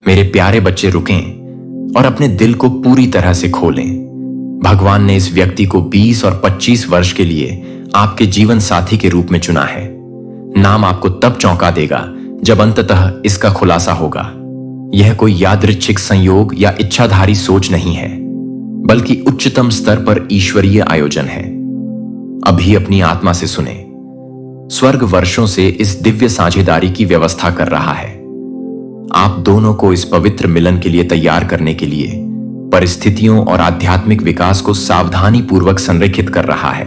मेरे प्यारे बच्चे रुकें और अपने दिल को पूरी तरह से खोलें। भगवान ने इस व्यक्ति को 20 और 25 वर्ष के लिए आपके जीवन साथी के रूप में चुना है। नाम आपको तब चौंका देगा जब अंततः इसका खुलासा होगा। यह कोई यादृच्छिक संयोग या इच्छाधारी सोच नहीं है, बल्कि उच्चतम स्तर पर ईश्वरीय आयोजन है। अभी अपनी आत्मा से सुने, स्वर्ग वर्षों से इस दिव्य साझेदारी की व्यवस्था कर रहा है। आप दोनों को इस पवित्र मिलन के लिए तैयार करने के लिए परिस्थितियों और आध्यात्मिक विकास को सावधानी पूर्वक संरेखित कर रहा है।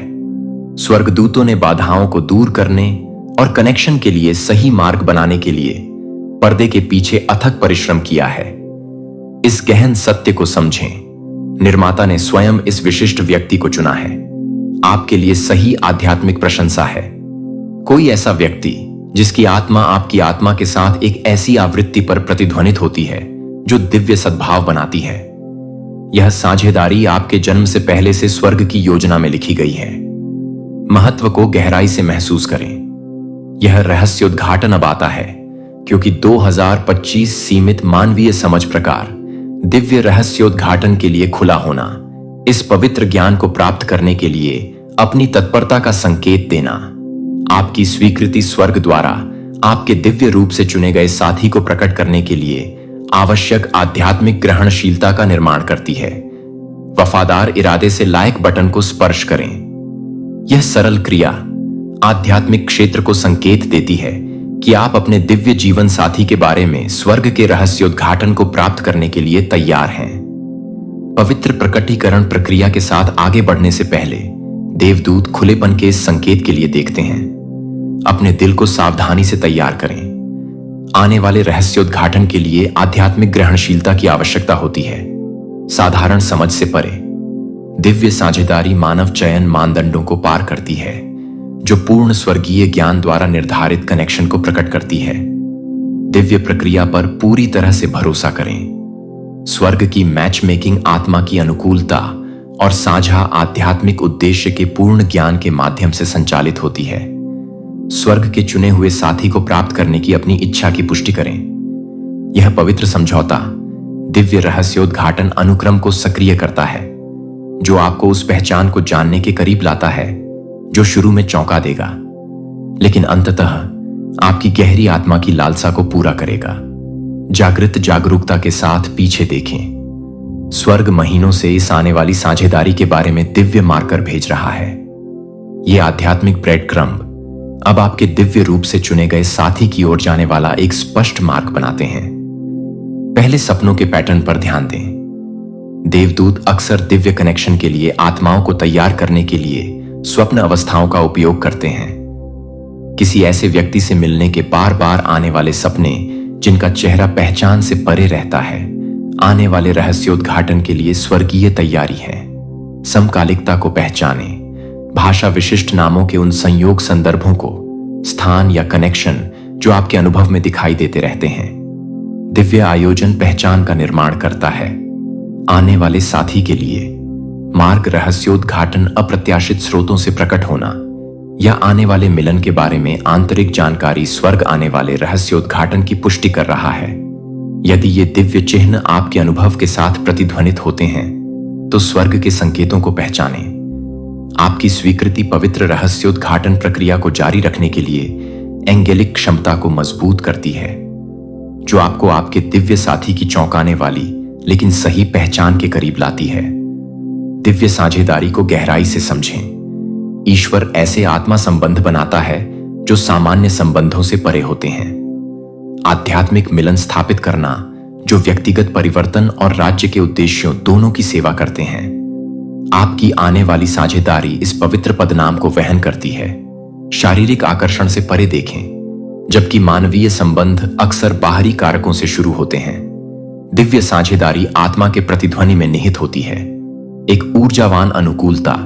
स्वर्गदूतों ने बाधाओं को दूर करने और कनेक्शन के लिए सही मार्ग बनाने के लिए पर्दे के पीछे अथक परिश्रम किया है। इस गहन सत्य को समझें, निर्माता ने स्वयं इस विशिष्ट व्यक्ति को चुना है। आपके लिए सही आध्यात्मिक प्रशंसा है। कोई ऐसा व्यक्ति जिसकी आत्मा आपकी आत्मा के साथ एक ऐसी आवृत्ति पर प्रतिध्वनित होती है जो दिव्य सद्भाव बनाती है। यह साझेदारी आपके जन्म से पहले से स्वर्ग की योजना में लिखी गई है। महत्व को गहराई से महसूस करें। यह रहस्योद्घाटन अब आता है, क्योंकि 2025 सीमित मानवीय समझ प्रकार दिव्य रहस्योद्घाटन के लिए खुला होना, इस पवित्र ज्ञान को प्राप्त करने के लिए अपनी तत्परता का संकेत देना, आपकी स्वीकृति स्वर्ग द्वारा आपके दिव्य रूप से चुने गए साथी को प्रकट करने के लिए आवश्यक आध्यात्मिक ग्रहणशीलता का निर्माण करती है। वफादार इरादे से लायक बटन को स्पर्श करें। यह सरल क्रिया आध्यात्मिक क्षेत्र को संकेत देती है कि आप अपने दिव्य जीवन साथी के बारे में स्वर्ग के रहस्योद्घाटन को प्राप्त करने के लिए तैयार हैं। पवित्र प्रकटीकरण प्रक्रिया के साथ आगे बढ़ने से पहले देवदूत खुलेपन के इस संकेत के लिए देखते हैं। अपने दिल को सावधानी से तैयार करें। आने वाले रहस्योद्घाटन के लिए आध्यात्मिक ग्रहणशीलता की आवश्यकता होती है, साधारण समझ से परे। दिव्य साझेदारी मानव चयन मानदंडों को पार करती है, जो पूर्ण स्वर्गीय ज्ञान द्वारा निर्धारित कनेक्शन को प्रकट करती है। दिव्य प्रक्रिया पर पूरी तरह से भरोसा करें। स्वर्ग की मैच मेकिंग आत्मा की अनुकूलता और साझा आध्यात्मिक उद्देश्य के पूर्ण ज्ञान के माध्यम से संचालित होती है। स्वर्ग के चुने हुए साथी को प्राप्त करने की अपनी इच्छा की पुष्टि करें। यह पवित्र समझौता दिव्य रहस्योद्घाटन अनुक्रम को सक्रिय करता है, जो आपको उस पहचान को जानने के करीब लाता है जो शुरू में चौंका देगा, लेकिन अंततः आपकी गहरी आत्मा की लालसा को पूरा करेगा। जागृत जागरूकता के साथ पीछे देखें। स्वर्ग महीनों से इस आने वाली साझेदारी के बारे में दिव्य मार्कर भेज रहा है। यह आध्यात्मिक ब्रेड क्रम्ब अब आपके दिव्य रूप से चुने गए साथी की ओर जाने वाला एक स्पष्ट मार्ग बनाते हैं। पहले सपनों के पैटर्न पर ध्यान दें। देवदूत अक्सर दिव्य कनेक्शन के लिए आत्माओं को तैयार करने के लिए स्वप्न अवस्थाओं का उपयोग करते हैं। किसी ऐसे व्यक्ति से मिलने के बार बार आने वाले सपने, जिनका चेहरा पहचान से परे रहता है, आने वाले रहस्योद्घाटन के लिए स्वर्गीय तैयारी है। समकालिकता को पहचानें। भाषा विशिष्ट नामों के उन संयोग संदर्भों को, स्थान या कनेक्शन जो आपके अनुभव में दिखाई देते रहते हैं। दिव्य आयोजन पहचान का निर्माण करता है। आने वाले साथी के लिए मार्ग रहस्योद्घाटन अप्रत्याशित स्रोतों से प्रकट होना या आने वाले मिलन के बारे में आंतरिक जानकारी स्वर्ग आने वाले रहस्योद्घाटन की पुष्टि कर रहा है। यदि ये दिव्य चिन्ह आपके अनुभव के साथ प्रतिध्वनित होते हैं, तो स्वर्ग के संकेतों को पहचानें। आपकी स्वीकृति पवित्र रहस्योद्घाटन प्रक्रिया को जारी रखने के लिए एंगेलिक क्षमता को मजबूत करती है, जो आपको आपके दिव्य साथी की चौंकाने वाली लेकिन सही पहचान के करीब लाती है। दिव्य साझेदारी को गहराई से समझें। ईश्वर ऐसे आत्मा संबंध बनाता है जो सामान्य संबंधों से परे होते हैं। आध्यात्मिक मिलन स्थापित करना जो व्यक्तिगत परिवर्तन और राज्य के उद्देश्यों दोनों की सेवा करते हैं। आपकी आने वाली साझेदारी इस पवित्र पदनाम को वहन करती है। शारीरिक आकर्षण से परे देखें। जबकि मानवीय संबंध अक्सर बाहरी कारकों से शुरू होते हैं, दिव्य साझेदारी आत्मा के प्रतिध्वनि में निहित होती है। एक ऊर्जावान अनुकूलता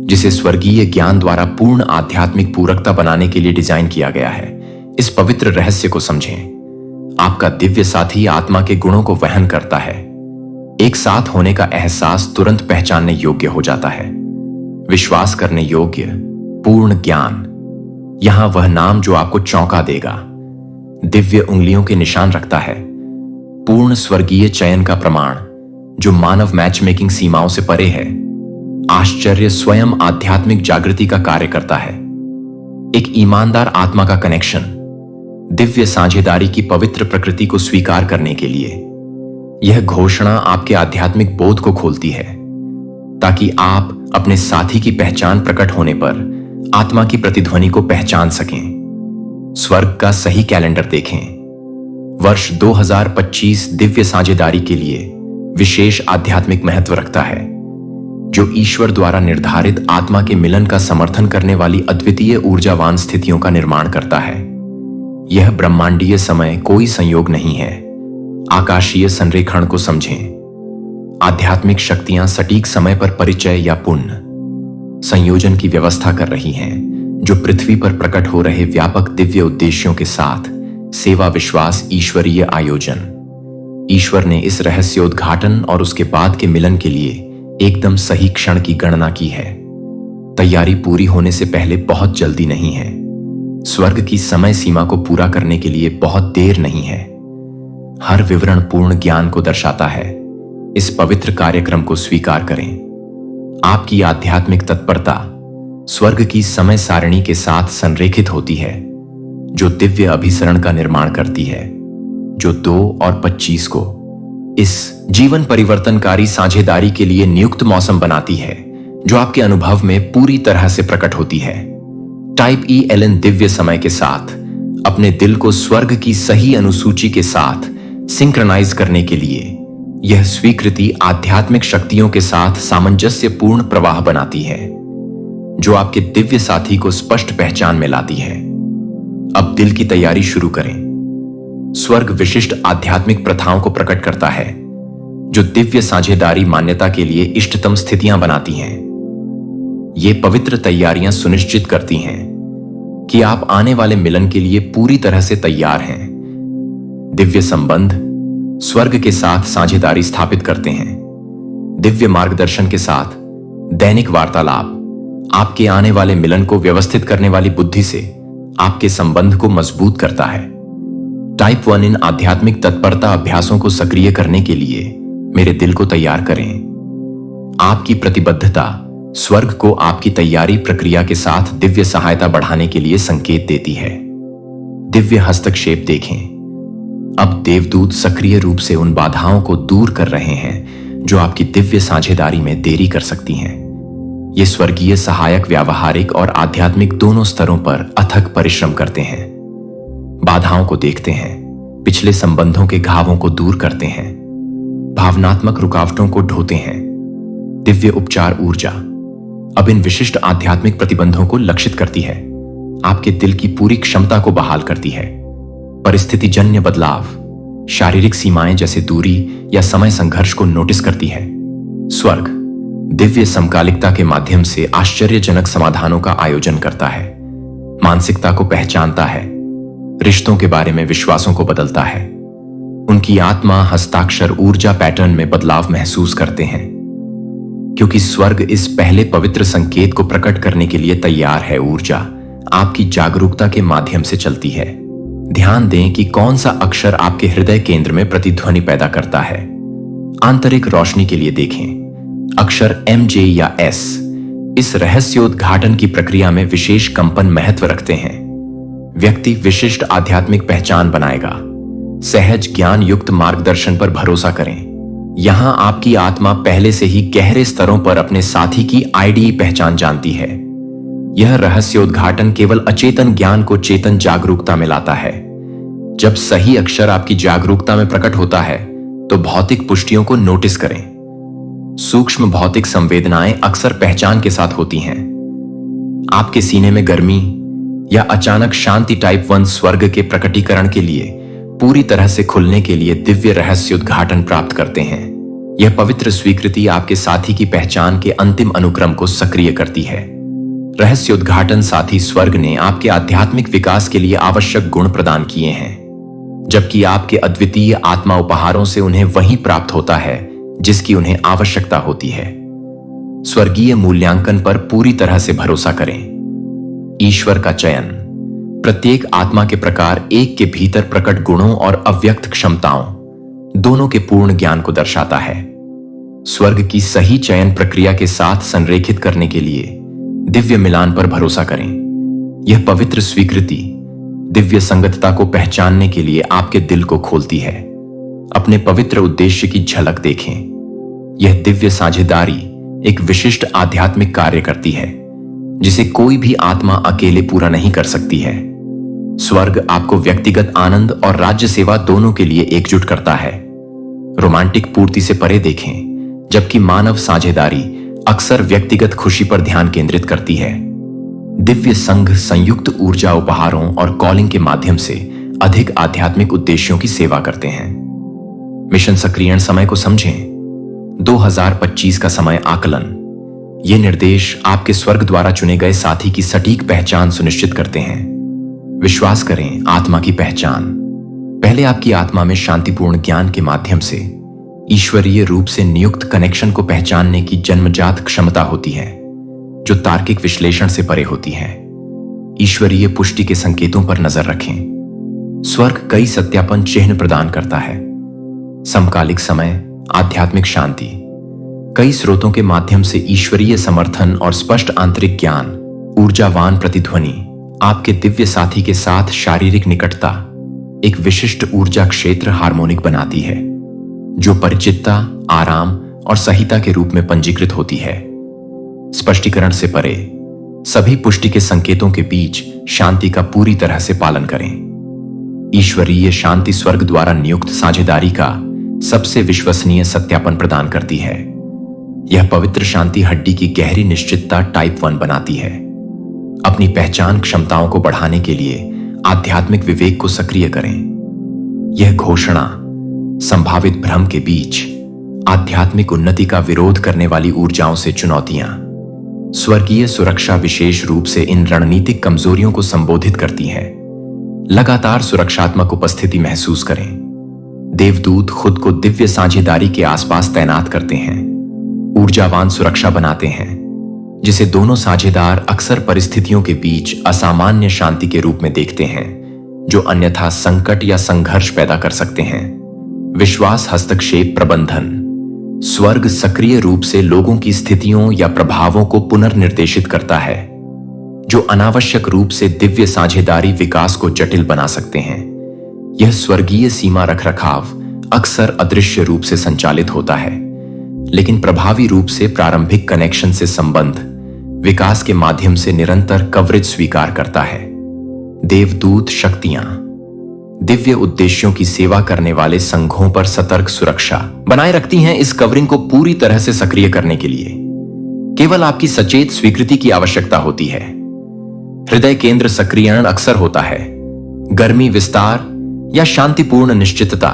जिसे स्वर्गीय ज्ञान द्वारा पूर्ण आध्यात्मिक पूरकता बनाने के लिए डिजाइन किया गया है। इस पवित्र रहस्य को समझें। आपका दिव्य साथी आत्मा के गुणों को वहन करता है। एक साथ होने का एहसास तुरंत पहचानने योग्य हो जाता है। विश्वास करने योग्य पूर्ण ज्ञान, यहां वह नाम जो आपको चौंका देगा। दिव्य उंगलियों के निशान रखता है। पूर्ण स्वर्गीय चयन का प्रमाण जो मानव मैच मेकिंग सीमाओं से परे है। आश्चर्य स्वयं आध्यात्मिक जागृति का कार्य करता है। एक ईमानदार आत्मा का कनेक्शन, दिव्य साझेदारी की पवित्र प्रकृति को स्वीकार करने के लिए यह घोषणा आपके आध्यात्मिक बोध को खोलती है, ताकि आप अपने साथी की पहचान प्रकट होने पर आत्मा की प्रतिध्वनि को पहचान सकें। स्वर्ग का सही कैलेंडर देखें। वर्ष 2025 दिव्य साझेदारी के लिए विशेष आध्यात्मिक महत्व रखता है, जो ईश्वर द्वारा निर्धारित आत्मा के मिलन का समर्थन करने वाली अद्वितीय ऊर्जावान स्थितियों का निर्माण करता है। यह ब्रह्मांडीय समय कोई संयोग नहीं है। आकाशीय संरेखण को समझें। आध्यात्मिक शक्तियां सटीक समय पर परिचय या पुण्य संयोजन की व्यवस्था कर रही हैं, जो पृथ्वी पर प्रकट हो रहे व्यापक दिव्य उद्देश्यों के साथ सेवा, विश्वास, ईश्वरीय आयोजन। ईश्वर ने इस रहस्योद्घाटन और उसके बाद के मिलन के लिए एकदम सही क्षण की गणना की है। तैयारी पूरी होने से पहले बहुत जल्दी नहीं है। स्वर्ग की समय सीमा को पूरा करने के लिए बहुत देर नहीं है। हर विवरण पूर्ण ज्ञान को दर्शाता है। इस पवित्र कार्यक्रम को स्वीकार करें। आपकी आध्यात्मिक तत्परता स्वर्ग की समय सारणी के साथ संरेखित होती है, जो दिव्य अभिसरण का निर्माण करती है, जो 2 और 25 को इस जीवन परिवर्तनकारी साझेदारी के लिए नियुक्त मौसम बनाती है, जो आपके अनुभव में पूरी तरह से प्रकट होती है। टाइप ELN दिव्य समय के साथ अपने दिल को स्वर्ग की सही अनुसूची के साथ सिंक्रनाइज करने के लिए यह स्वीकृति आध्यात्मिक शक्तियों के साथ सामंजस्यपूर्ण प्रवाह बनाती है, जो आपके दिव्य साथी को स्पष्ट पहचान में लाती है। अब दिल की तैयारी शुरू करें। स्वर्ग विशिष्ट आध्यात्मिक प्रथाओं को प्रकट करता है, जो दिव्य साझेदारी मान्यता के लिए इष्टतम स्थितियां बनाती हैं। ये पवित्र तैयारियां सुनिश्चित करती हैं कि आप आने वाले मिलन के लिए पूरी तरह से तैयार हैं। दिव्य संबंध स्वर्ग के साथ साझेदारी स्थापित करते हैं। दिव्य मार्गदर्शन के साथ दैनिक वार्तालाप आपके आने वाले मिलन को व्यवस्थित करने वाली बुद्धि से आपके संबंध को मजबूत करता है। टाइप 1 इन आध्यात्मिक तत्परता अभ्यासों को सक्रिय करने के लिए मेरे दिल को तैयार करें। आपकी प्रतिबद्धता स्वर्ग को आपकी तैयारी प्रक्रिया के साथ दिव्य सहायता बढ़ाने के लिए संकेत देती है। दिव्य हस्तक्षेप देखें। अब देवदूत सक्रिय रूप से उन बाधाओं को दूर कर रहे हैं जो आपकी दिव्य साझेदारी में देरी कर सकती हैं। ये स्वर्गीय सहायक व्यावहारिक और आध्यात्मिक दोनों स्तरों पर अथक परिश्रम करते हैं। बाधाओं को देखते हैं, पिछले संबंधों के घावों को दूर करते हैं, भावनात्मक रुकावटों को ढोते हैं। दिव्य उपचार ऊर्जा अब इन विशिष्ट आध्यात्मिक प्रतिबंधों को लक्षित करती है, आपके दिल की पूरी क्षमता को बहाल करती है। परिस्थिति जन्य बदलाव शारीरिक सीमाएं जैसे दूरी या समय संघर्ष को नोटिस करती है। स्वर्ग दिव्य समकालिकता के माध्यम से आश्चर्यजनक समाधानों का आयोजन करता है, मानसिकता को पहचानता है, रिश्तों के बारे में विश्वासों को बदलता है। उनकी आत्मा हस्ताक्षर ऊर्जा पैटर्न में बदलाव महसूस करते हैं, क्योंकि स्वर्ग इस पहले पवित्र संकेत को प्रकट करने के लिए तैयार है। ऊर्जा आपकी जागरूकता के माध्यम से चलती है। ध्यान दें कि कौन सा अक्षर आपके हृदय केंद्र में प्रतिध्वनि पैदा करता है। आंतरिक रोशनी के लिए देखें। अक्षर MJ या S इस रहस्योद्घाटन की प्रक्रिया में विशेष कंपन महत्व रखते हैं। व्यक्ति विशिष्ट आध्यात्मिक पहचान बनाएगा। सहज ज्ञान युक्त मार्गदर्शन पर भरोसा करें। यहां आपकी आत्मा पहले से ही गहरे स्तरों पर अपने साथी की आईडी पहचान जानती है। यह रहस्योद्घाटन केवल अचेतन ज्ञान को चेतन जागरूकता में लाता है। जब सही अक्षर आपकी जागरूकता में प्रकट होता है तो भौतिक पुष्टियों को नोटिस करें। सूक्ष्म भौतिक संवेदनाएं अक्सर पहचान के साथ होती हैं। आपके सीने में गर्मी या अचानक शांति टाइप 1 स्वर्ग के प्रकटीकरण के लिए पूरी तरह से खुलने के लिए दिव्य रहस्योद्घाटन प्राप्त करते हैं। यह पवित्र स्वीकृति आपके साथी की पहचान के अंतिम अनुक्रम को सक्रिय करती है। रहस्योद्घाटन साथी स्वर्ग ने आपके आध्यात्मिक विकास के लिए आवश्यक गुण प्रदान किए हैं, जबकि आपके अद्वितीय आत्मा उपहारों से उन्हें वही प्राप्त होता है जिसकी उन्हें आवश्यकता होती है। स्वर्गीय मूल्यांकन पर पूरी तरह से भरोसा करें। ईश्वर का चयन प्रत्येक आत्मा के प्रकार 1 के भीतर प्रकट गुणों और अव्यक्त क्षमताओं दोनों के पूर्ण ज्ञान को दर्शाता है। स्वर्ग की सही चयन प्रक्रिया के साथ संरेखित करने के लिए दिव्य मिलान पर भरोसा करें। यह पवित्र स्वीकृति दिव्य संगतता को पहचानने के लिए आपके दिल को खोलती है। अपने पवित्र उद्देश्य की झलक देखें। यह दिव्य साझेदारी एक विशिष्ट आध्यात्मिक कार्य करती है जिसे कोई भी आत्मा अकेले पूरा नहीं कर सकती है। स्वर्ग आपको व्यक्तिगत आनंद और राज्य सेवा दोनों के लिए एकजुट करता है। रोमांटिक पूर्ति से परे देखें, जबकि मानव साझेदारी अक्सर व्यक्तिगत खुशी पर ध्यान केंद्रित करती है। दिव्य संघ संयुक्त ऊर्जा उपहारों और कॉलिंग के माध्यम से अधिक आध्यात्मिक उद्देश्यों की सेवा करते हैं। मिशन सक्रियण समय को समझें। 2025 का समय आकलन। ये निर्देश आपके स्वर्ग द्वारा चुने गए साथी की सटीक पहचान सुनिश्चित करते हैं। विश्वास करें, आत्मा की पहचान पहले आपकी आत्मा में शांतिपूर्ण ज्ञान के माध्यम से ईश्वरीय रूप से नियुक्त कनेक्शन को पहचानने की जन्मजात क्षमता होती है, जो तार्किक विश्लेषण से परे होती है। ईश्वरीय पुष्टि के संकेतों पर नजर रखें। स्वर्ग कई सत्यापन चिन्ह प्रदान करता है। समकालिक समय, आध्यात्मिक शांति, कई स्रोतों के माध्यम से ईश्वरीय समर्थन और स्पष्ट आंतरिक ज्ञान, ऊर्जावान प्रतिध्वनि, आपके दिव्य साथी के साथ शारीरिक निकटता एक विशिष्ट ऊर्जा क्षेत्र हार्मोनिक बनाती है, जो परिचितता, आराम और सहिता के रूप में पंजीकृत होती है। स्पष्टीकरण से परे सभी पुष्टि के संकेतों के बीच शांति का पूरी तरह से पालन करें। ईश्वरीय शांति स्वर्ग द्वारा नियुक्त साझेदारी का सबसे विश्वसनीय सत्यापन प्रदान करती है। यह पवित्र शांति हड्डी की गहरी निश्चितता टाइप 1 बनाती है। अपनी पहचान क्षमताओं को बढ़ाने के लिए आध्यात्मिक विवेक को सक्रिय करें। यह घोषणा संभावित भ्रम के बीच आध्यात्मिक उन्नति का विरोध करने वाली ऊर्जाओं से चुनौतियां, स्वर्गीय सुरक्षा विशेष रूप से इन रणनीतिक कमजोरियों को संबोधित करती है। लगातार सुरक्षात्मक उपस्थिति महसूस करें। देवदूत खुद को दिव्य साझेदारी के आसपास तैनात करते हैं, ऊर्जावान सुरक्षा बनाते हैं, जिसे दोनों साझेदार अक्सर परिस्थितियों के बीच असामान्य शांति के रूप में देखते हैं, जो अन्यथा संकट या संघर्ष पैदा कर सकते हैं। विश्वास हस्तक्षेप प्रबंधन। स्वर्ग सक्रिय रूप से लोगों की स्थितियों या प्रभावों को पुनर्निर्देशित करता है, जो अनावश्यक रूप से दिव्य साझेदारी विकास को जटिल बना सकते हैं। यह स्वर्गीय सीमा रखरखाव अक्सर अदृश्य रूप से संचालित होता है, लेकिन प्रभावी रूप से प्रारंभिक कनेक्शन से संबंध विकास के माध्यम से निरंतर कवरेज स्वीकार करता है। देवदूत शक्तियां दिव्य उद्देश्यों की सेवा करने वाले संघों पर सतर्क सुरक्षा बनाए रखती हैं। इस कवरिंग को पूरी तरह से सक्रिय करने के लिए केवल आपकी सचेत स्वीकृति की आवश्यकता होती है। हृदय केंद्र सक्रियण अक्सर होता है गर्मी, विस्तार या शांतिपूर्ण निश्चितता,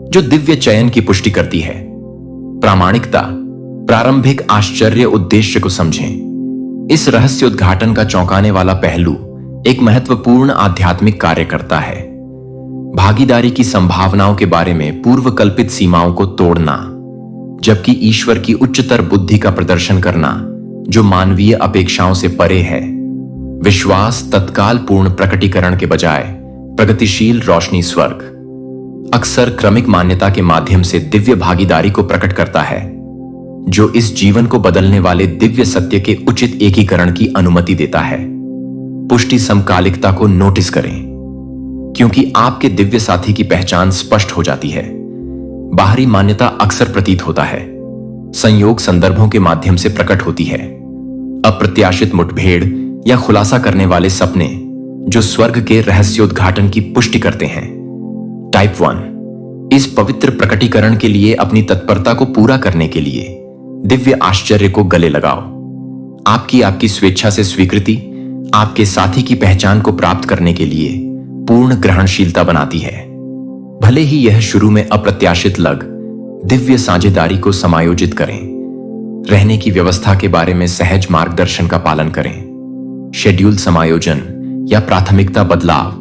जो दिव्य चयन की पुष्टि करती है। प्रामाणिकता, प्रारंभिक आश्चर्य उद्देश्य को समझें। इस रहस्य उद्घाटन का चौंकाने वाला पहलू एक महत्वपूर्ण आध्यात्मिक कार्य करता है। भागीदारी की संभावनाओं के बारे में पूर्व कल्पित सीमाओं को तोड़ना, जबकि ईश्वर की उच्चतर बुद्धि का प्रदर्शन करना, जो मानवीय अपेक्षाओं से परे है। विश्वास तत्काल पूर्ण प्रकटीकरण के बजाय प्रगतिशील रोशनी स्वर्ग अक्सर क्रमिक मान्यता के माध्यम से दिव्य भागीदारी को प्रकट करता है, जो इस जीवन को बदलने वाले दिव्य सत्य के उचित एकीकरण की अनुमति देता है। पुष्टि समकालिकता को नोटिस करें, क्योंकि आपके दिव्य साथी की पहचान स्पष्ट हो जाती है। बाहरी मान्यता अक्सर प्रतीत होता है, संयोग संदर्भों के माध्यम से प्रकट होती है। अप्रत्याशित मुठभेड़ या खुलासा करने वाले सपने, जो स्वर्ग के रहस्योद्घाटन की पुष्टि करते हैं। टाइप 1 इस पवित्र प्रकटीकरण के लिए अपनी तत्परता को पूरा करने के लिए दिव्य आश्चर्य को गले लगाओ। आपकी स्वेच्छा से स्वीकृति आपके साथी की पहचान को प्राप्त करने के लिए पूर्ण ग्रहणशीलता बनाती है। भले ही यह शुरू में अप्रत्याशित लग, दिव्य साझेदारी को समायोजित करें। रहने की व्यवस्था के बारे में सहज मार्गदर्शन का पालन करें। शेड्यूल समायोजन या प्राथमिकता बदलाव,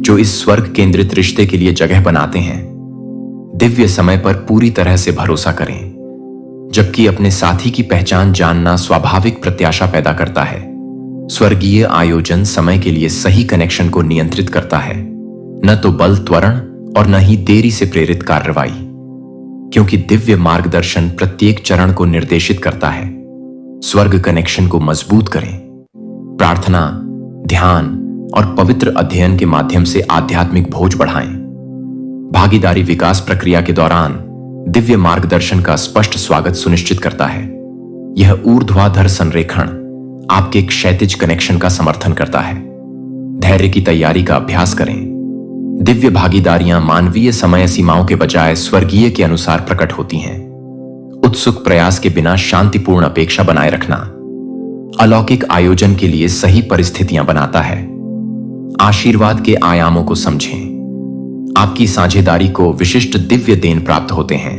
जो इस स्वर्ग केंद्रित रिश्ते के लिए जगह बनाते हैं। दिव्य समय पर पूरी तरह से भरोसा करें, जबकि अपने साथी की पहचान जानना स्वाभाविक प्रत्याशा पैदा करता है। स्वर्गीय आयोजन समय के लिए सही कनेक्शन को नियंत्रित करता है, न तो बल त्वरण और न ही देरी से प्रेरित कार्रवाई। क्योंकि दिव्य मार्गदर्शन प्रत्येक चरण को निर्देशित करता है। स्वर्ग कनेक्शन को मजबूत करें। प्रार्थना, ध्यान और पवित्र अध्ययन के माध्यम से आध्यात्मिक भोज बढ़ाएं। भागीदारी विकास प्रक्रिया के दौरान दिव्य मार्गदर्शन का स्पष्ट स्वागत सुनिश्चित करता है। यह ऊर्ध्वाधर संरेखण आपके क्षैतिज कनेक्शन का समर्थन करता है। धैर्य की तैयारी का अभ्यास करें। दिव्य भागीदारियां मानवीय समय सीमाओं के बजाय स्वर्गीय के अनुसार प्रकट होती हैं। उत्सुक प्रयास के बिना शांतिपूर्ण अपेक्षा बनाए रखना अलौकिक आयोजन के लिए सही परिस्थितियां बनाता है। आशीर्वाद के आयामों को समझें। आपकी साझेदारी को विशिष्ट दिव्य देन प्राप्त होते हैं।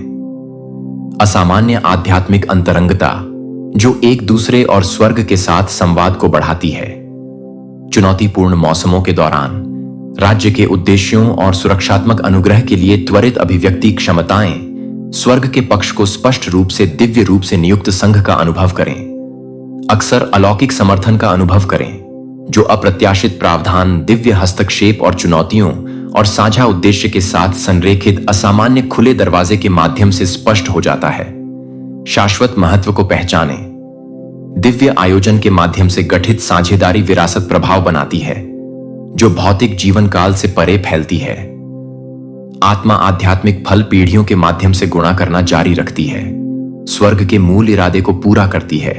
असामान्य आध्यात्मिक अंतरंगता जो एक दूसरे और स्वर्ग के साथ संवाद को बढ़ाती है। चुनौतीपूर्ण मौसमों के दौरान राज्य के उद्देश्यों और सुरक्षात्मक अनुग्रह के लिए त्वरित अभिव्यक्ति क्षमताएं स्वर्ग के पक्ष को स्पष्ट रूप से दिव्य रूप से नियुक्त संघ का अनुभव करें। अक्सर अलौकिक समर्थन का अनुभव करें जो अप्रत्याशित प्रावधान, दिव्य हस्तक्षेप और चुनौतियों और साझा उद्देश्य के साथ संरेखित असामान्य खुले दरवाजे के माध्यम से स्पष्ट हो जाता है। शाश्वत महत्व को पहचानें। दिव्य आयोजन के माध्यम से गठित साझेदारी विरासत प्रभाव बनाती है जो भौतिक जीवन काल से परे फैलती है। आत्मा आध्यात्मिक फल पीढ़ियों के माध्यम से गुणा करना जारी रखती है। स्वर्ग के मूल इरादे को पूरा करती है।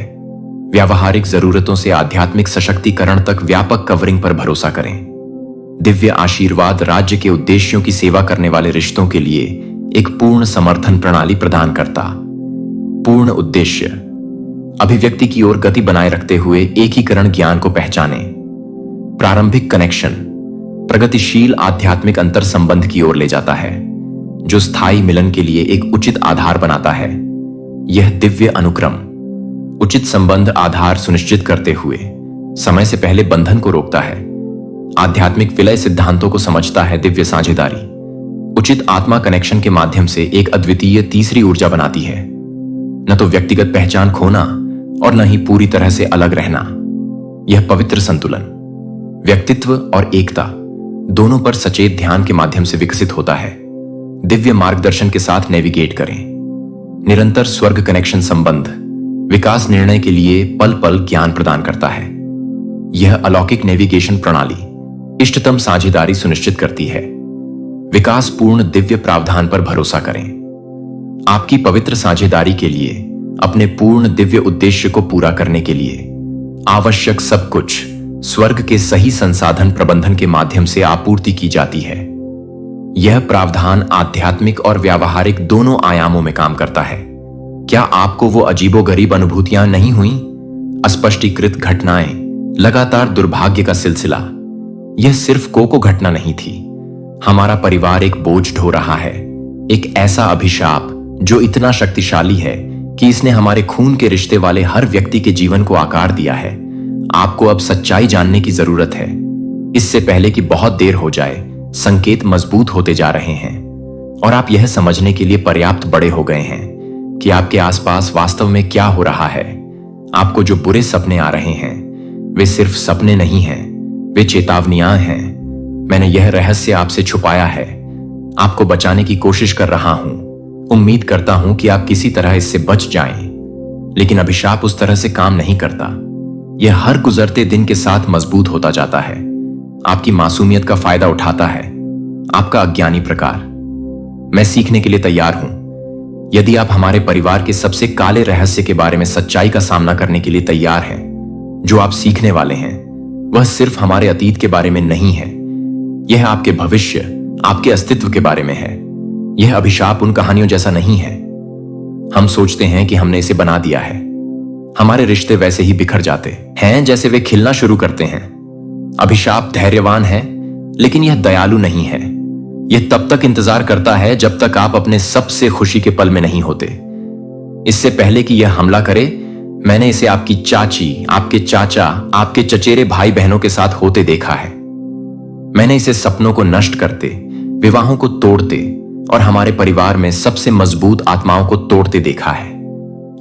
व्यावहारिक जरूरतों से आध्यात्मिक सशक्तिकरण तक व्यापक कवरिंग पर भरोसा करें। दिव्य आशीर्वाद राज्य के उद्देश्यों की सेवा करने वाले रिश्तों के लिए एक पूर्ण समर्थन प्रणाली प्रदान करता। पूर्ण उद्देश्य अभिव्यक्ति की ओर गति बनाए रखते हुए एकीकरण ज्ञान को पहचानें। प्रारंभिक कनेक्शन प्रगतिशील आध्यात्मिक अंतर संबंध की ओर ले जाता है जो स्थायी मिलन के लिए एक उचित आधार बनाता है। यह दिव्य अनुक्रम उचित संबंध आधार सुनिश्चित करते हुए समय से पहले बंधन को रोकता है। आध्यात्मिक विलय सिद्धांतों को समझता है। दिव्य साझेदारी उचित आत्मा कनेक्शन के माध्यम से एक अद्वितीय तीसरी ऊर्जा बनाती है। न तो व्यक्तिगत पहचान खोना और न ही पूरी तरह से अलग रहना। यह पवित्र संतुलन व्यक्तित्व और एकता दोनों पर सचेत ध्यान के माध्यम से विकसित होता है। दिव्य मार्गदर्शन के साथ नेविगेट करें। निरंतर स्वर्ग कनेक्शन संबंध विकास निर्णय के लिए पल पल ज्ञान प्रदान करता है। यह अलौकिक नेविगेशन प्रणाली इष्टतम साझेदारी सुनिश्चित करती है। विकास पूर्ण दिव्य प्रावधान पर भरोसा करें। आपकी पवित्र साझेदारी के लिए अपने पूर्ण दिव्य उद्देश्य को पूरा करने के लिए आवश्यक सब कुछ स्वर्ग के सही संसाधन प्रबंधन के माध्यम से आपूर्ति की जाती है। यह प्रावधान आध्यात्मिक और व्यावहारिक दोनों आयामों में काम करता है। क्या आपको वो अजीबोगरीब अनुभूतियां नहीं हुई? अस्पष्टीकृत घटनाएं, लगातार दुर्भाग्य का सिलसिला। यह सिर्फ कोको घटना नहीं थी। हमारा परिवार एक बोझ ढो रहा है, एक ऐसा अभिशाप जो इतना शक्तिशाली है कि इसने हमारे खून के रिश्ते वाले हर व्यक्ति के जीवन को आकार दिया है। आपको अब सच्चाई जानने की जरूरत है। इससे पहले कि बहुत देर हो जाए, संकेत मजबूत होते जा रहे हैं और आप यह समझने के लिए पर्याप्त बड़े हो गए हैं कि आपके आसपास वास्तव में क्या हो रहा है। आपको जो बुरे सपने आ रहे हैं वे सिर्फ सपने नहीं हैं, वे चेतावनियां हैं। मैंने यह रहस्य आपसे छुपाया है। आपको बचाने की कोशिश कर रहा हूं। उम्मीद करता हूं कि आप किसी तरह इससे बच जाएं। लेकिन अभिशाप उस तरह से काम नहीं करता। यह हर गुजरते दिन के साथ मजबूत होता जाता है। आपकी मासूमियत का फायदा उठाता है। आपका अज्ञानी प्रकार। मैं सीखने के लिए तैयार हूं। यदि आप हमारे परिवार के सबसे काले रहस्य के बारे में सच्चाई का सामना करने के लिए तैयार हैं, जो आप सीखने वाले हैं वह सिर्फ हमारे अतीत के बारे में नहीं है। यह आपके भविष्य, आपके अस्तित्व के बारे में है। यह अभिशाप उन कहानियों जैसा नहीं है। हम सोचते हैं कि हमने इसे बना दिया है। हमारे रिश्ते वैसे ही बिखर जाते हैं जैसे वे खिलना शुरू करते हैं। अभिशाप धैर्यवान है, लेकिन यह दयालु नहीं है। यह तब तक इंतजार करता है जब तक आप अपने सबसे खुशी के पल में नहीं होते। इससे पहले कि यह हमला करे, मैंने इसे आपकी चाची, आपके चाचा, आपके चचेरे भाई बहनों के साथ होते देखा है। मैंने इसे सपनों को नष्ट करते, विवाहों को तोड़ते और हमारे परिवार में सबसे मजबूत आत्माओं को तोड़ते देखा है।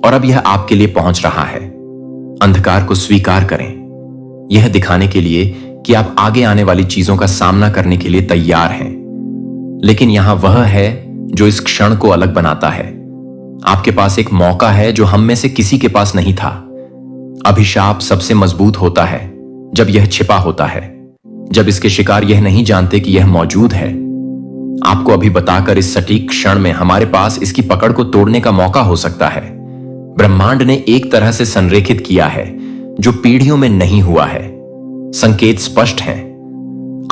और अब यह आपके लिए पहुंच रहा है। अंधकार को स्वीकार करें, यह दिखाने के लिए कि आप आगे आने वाली चीजों का सामना करने के लिए तैयार हैं। लेकिन यहां वह है जो इस क्षण को अलग बनाता है। आपके पास एक मौका है जो हम में से किसी के पास नहीं था। अभिशाप सबसे मजबूत होता है जब यह छिपा होता है, जब इसके शिकार यह नहीं जानते कि यह मौजूद है। आपको अभी बताकर इस सटीक क्षण में हमारे पास इसकी पकड़ को तोड़ने का मौका हो सकता है। ब्रह्मांड ने एक तरह से संरेखित किया है जो पीढ़ियों में नहीं हुआ है। संकेत स्पष्ट हैं।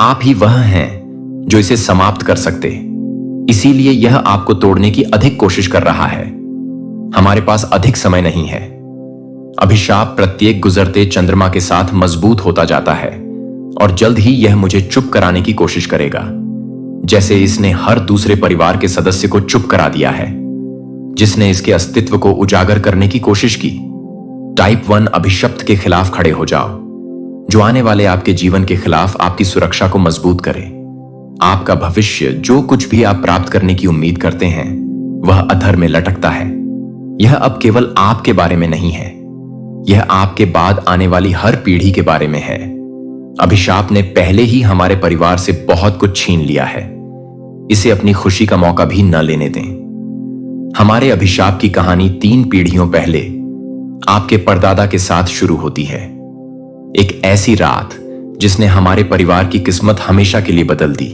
आप ही वह हैं जो इसे समाप्त कर सकते, इसीलिए यह आपको तोड़ने की अधिक कोशिश कर रहा है। हमारे पास अधिक समय नहीं है। अभिशाप प्रत्येक गुजरते चंद्रमा के साथ मजबूत होता जाता है और जल्द ही यह मुझे चुप कराने की कोशिश करेगा, जैसे इसने हर दूसरे परिवार के सदस्य को चुप करा दिया है जिसने इसके अस्तित्व को उजागर करने की कोशिश की। टाइप 1 अभिशप्त के खिलाफ खड़े हो जाओ, जो आने वाले आपके जीवन के खिलाफ आपकी सुरक्षा को मजबूत करे। आपका भविष्य, जो कुछ भी आप प्राप्त करने की उम्मीद करते हैं, वह अधर में लटकता है। यह अब केवल आपके बारे में नहीं है, यह आपके बाद आने वाली हर पीढ़ी के बारे में है। अभिशाप ने पहले ही हमारे परिवार से बहुत कुछ छीन लिया है। इसे अपनी खुशी का मौका भी न लेने दें। हमारे अभिशाप की कहानी 3 पीढ़ियों पहले आपके परदादा के साथ शुरू होती है। एक ऐसी रात जिसने हमारे परिवार की किस्मत हमेशा के लिए बदल दी।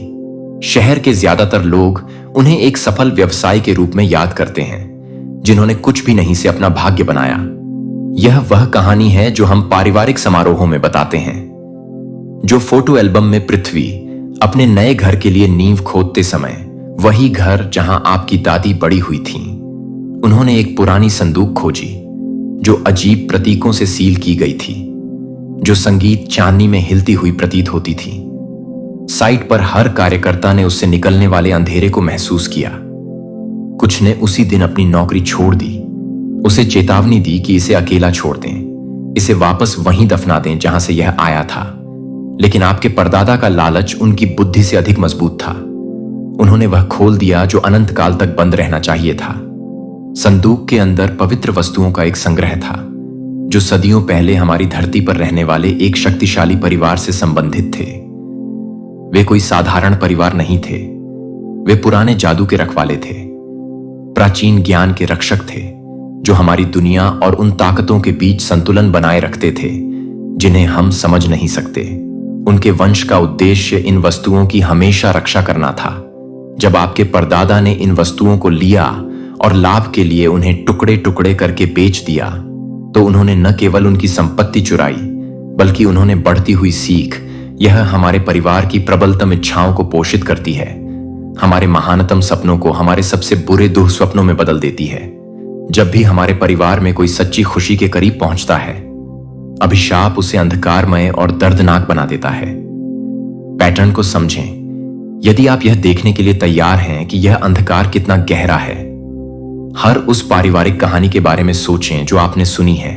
शहर के ज्यादातर लोग उन्हें एक सफल व्यवसायी के रूप में याद करते हैं जिन्होंने कुछ भी नहीं से अपना भाग्य बनाया। यह वह कहानी है जो हम पारिवारिक समारोहों में बताते हैं, जो फोटो एल्बम में पृथ्वी अपने नए घर के लिए नींव खोदते समय, वही घर जहां आपकी दादी बड़ी हुई थी। उन्होंने एक पुरानी संदूक खोजी जो अजीब प्रतीकों से सील की गई थी, जो संगीत चांदनी में हिलती हुई प्रतीत होती थी। साइट पर हर कार्यकर्ता ने उससे निकलने वाले अंधेरे को महसूस किया। कुछ ने उसी दिन अपनी नौकरी छोड़ दी, उसे चेतावनी दी कि इसे अकेला छोड़ दें, इसे वापस वहीं दफना दें जहां से यह आया था। लेकिन आपके परदादा का लालच उनकी बुद्धि से अधिक मजबूत था। उन्होंने वह खोल दिया जो अनंत काल तक बंद रहना चाहिए था। संदूक के अंदर पवित्र वस्तुओं का एक संग्रह था जो सदियों पहले हमारी धरती पर रहने वाले एक शक्तिशाली परिवार से संबंधित थे। वे कोई साधारण परिवार नहीं थे, वे पुराने जादू के रखवाले थे, प्राचीन ज्ञान के रक्षक थे जो हमारी दुनिया और उन ताकतों के बीच संतुलन बनाए रखते थे जिन्हें हम समझ नहीं सकते। उनके वंश का उद्देश्य इन वस्तुओं की हमेशा रक्षा करना था। जब आपके परदादा ने इन वस्तुओं को लिया और लाभ के लिए उन्हें टुकड़े टुकड़े करके बेच दिया, तो उन्होंने न केवल उनकी संपत्ति चुराई, बल्कि उन्होंने बढ़ती हुई सीख, यह हमारे परिवार की प्रबलतम इच्छाओं को पोषित करती है, हमारे महानतम सपनों को हमारे सबसे बुरे दुःस्वप्नों में बदल देती है। जब भी हमारे परिवार में कोई सच्ची खुशी के करीब पहुंचता है, अभिशाप उसे अंधकारमय और दर्दनाक बना देता है। पैटर्न को समझें। यदि आप यह देखने के लिए तैयार हैं कि यह अंधकार कितना गहरा है, हर उस पारिवारिक कहानी के बारे में सोचें जो आपने सुनी है।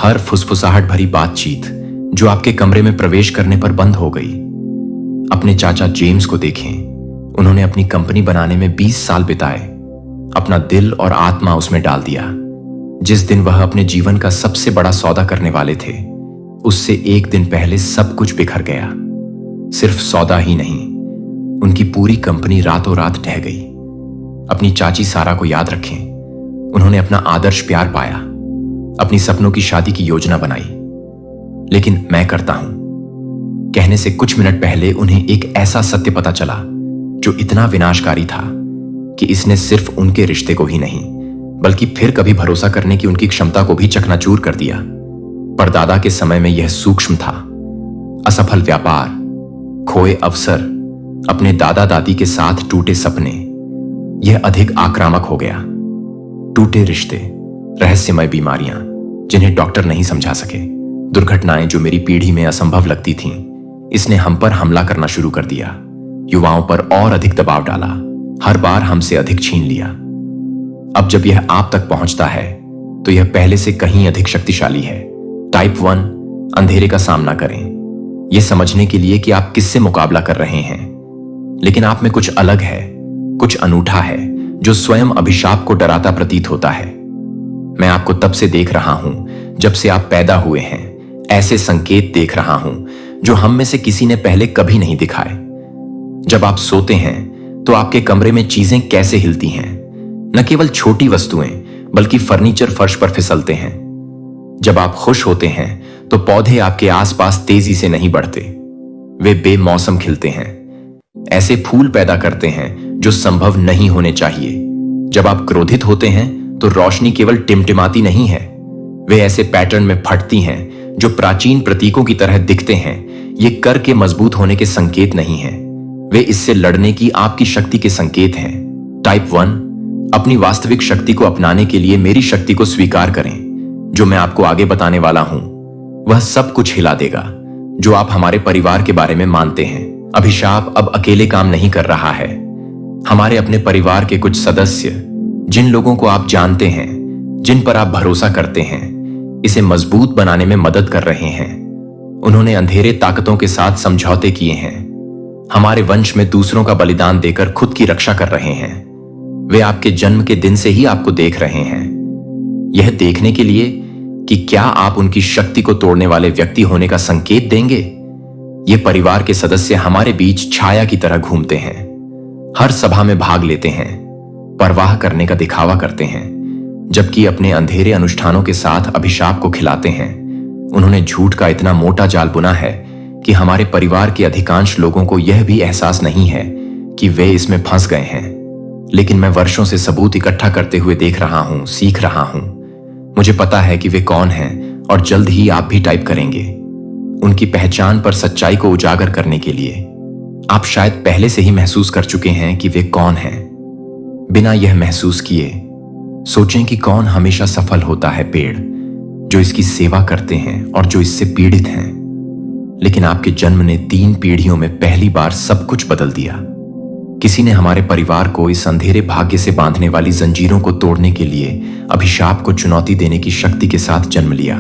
हर फुसफुसाहट भरी बातचीत जो आपके कमरे में प्रवेश करने पर बंद हो गई। अपने चाचा जेम्स को देखें। उन्होंने अपनी कंपनी बनाने में 20 साल बिताए, अपना दिल और आत्मा उसमें डाल दिया। जिस दिन वह अपने जीवन का सबसे बड़ा सौदा करने वाले थे, उससे एक दिन पहले सब कुछ बिखर गया। सिर्फ सौदा ही नहीं, उनकी पूरी कंपनी रातों रात ढह गई। अपनी चाची सारा को याद रखें। उन्होंने अपना आदर्श प्यार पाया, अपनी सपनों की शादी की योजना बनाई। लेकिन मैं करता हूं कहने से कुछ मिनट पहले उन्हें एक ऐसा सत्य पता चला जो इतना विनाशकारी था कि इसने सिर्फ उनके रिश्ते को ही नहीं, बल्कि फिर कभी भरोसा करने की उनकी क्षमता को भी चकनाचूर कर दिया। परदादा के समय में यह सूक्ष्म था। असफल व्यापार, खोए अवसर, अपने दादा दादी के साथ टूटे सपने। यह अधिक आक्रामक हो गया। टूटे रिश्ते, रहस्यमय बीमारियां जिन्हें डॉक्टर नहीं समझा सके, दुर्घटनाएं जो मेरी पीढ़ी में असंभव लगती थीं, इसने हम पर हमला करना शुरू कर दिया। युवाओं पर और अधिक दबाव डाला, हर बार हमसे अधिक छीन लिया। अब जब यह आप तक पहुंचता है तो यह पहले से कहीं अधिक शक्तिशाली है। टाइप 1 अंधेरे का सामना करें, यह समझने के लिए कि आप किससे मुकाबला कर रहे हैं। लेकिन आप में कुछ अलग है, कुछ अनूठा है जो स्वयं अभिशाप को डराता प्रतीत होता है। मैं आपको तब से देख रहा हूं जब से आप पैदा हुए हैं। ऐसे संकेत देख रहा हूं जो हम में से किसी ने पहले कभी नहीं दिखाए। जब आप सोते हैं तो आपके कमरे में चीजें कैसे हिलती हैं। न केवल छोटी वस्तुएं बल्कि फर्नीचर फर्श पर फिसलते हैं। जब आप खुश होते हैं तो पौधे आपके आसपास तेजी से नहीं बढ़ते, वे बेमौसम खिलते हैं, ऐसे फूल पैदा करते हैं जो संभव नहीं होने चाहिए। जब आप क्रोधित होते हैं तो रोशनी केवल टिमटिमाती नहीं है, वे ऐसे पैटर्न में फटती हैं जो प्राचीन प्रतीकों की तरह दिखते हैं। ये कर के मजबूत होने के संकेत नहीं हैं, वे इससे लड़ने की आपकी शक्ति के संकेत हैं। टाइप 1, अपनी वास्तविक शक्ति को अपनाने के लिए मेरी शक्ति को स्वीकार करें। जो मैं आपको आगे बताने वाला हूं वह सब कुछ हिला देगा जो आप हमारे परिवार के बारे में मानते हैं। अभिशाप अब अकेले काम नहीं कर रहा है। हमारे अपने परिवार के कुछ सदस्य, जिन लोगों को आप जानते हैं, जिन पर आप भरोसा करते हैं, इसे मजबूत बनाने में मदद कर रहे हैं। उन्होंने अंधेरे ताकतों के साथ समझौते किए हैं, हमारे वंश में दूसरों का बलिदान देकर खुद की रक्षा कर रहे हैं। वे आपके जन्म के दिन से ही आपको देख रहे हैं, यह देखने के लिए कि क्या आप उनकी शक्ति को तोड़ने वाले व्यक्ति होने का संकेत देंगे। ये परिवार के सदस्य हमारे बीच छाया की तरह घूमते हैं, हर सभा में भाग लेते हैं, परवाह करने का दिखावा करते हैं, जबकि अपने अंधेरे अनुष्ठानों के साथ अभिशाप को खिलाते हैं। उन्होंने झूठ का इतना मोटा जाल बुना है कि हमारे परिवार के अधिकांश लोगों को यह भी एहसास नहीं है कि वे इसमें फंस गए हैं। लेकिन मैं वर्षों से सबूत इकट्ठा करते हुए देख रहा हूं, सीख रहा हूं। मुझे पता है कि वे कौन हैं और जल्द ही आप भी टाइप करेंगे। उनकी पहचान पर सच्चाई को उजागर करने के लिए आप शायद पहले से ही महसूस कर चुके हैं कि वे कौन हैं। बिना यह महसूस किए सोचें कि कौन हमेशा सफल होता है। पेड़ जो इसकी सेवा करते हैं और जो इससे पीड़ित हैं। लेकिन आपके जन्म ने 3 पीढ़ियों में पहली बार सब कुछ बदल दिया। किसी ने हमारे परिवार को इस अंधेरे भाग्य से बांधने वाली जंजीरों को तोड़ने के लिए अभिशाप को चुनौती देने की शक्ति के साथ जन्म लिया।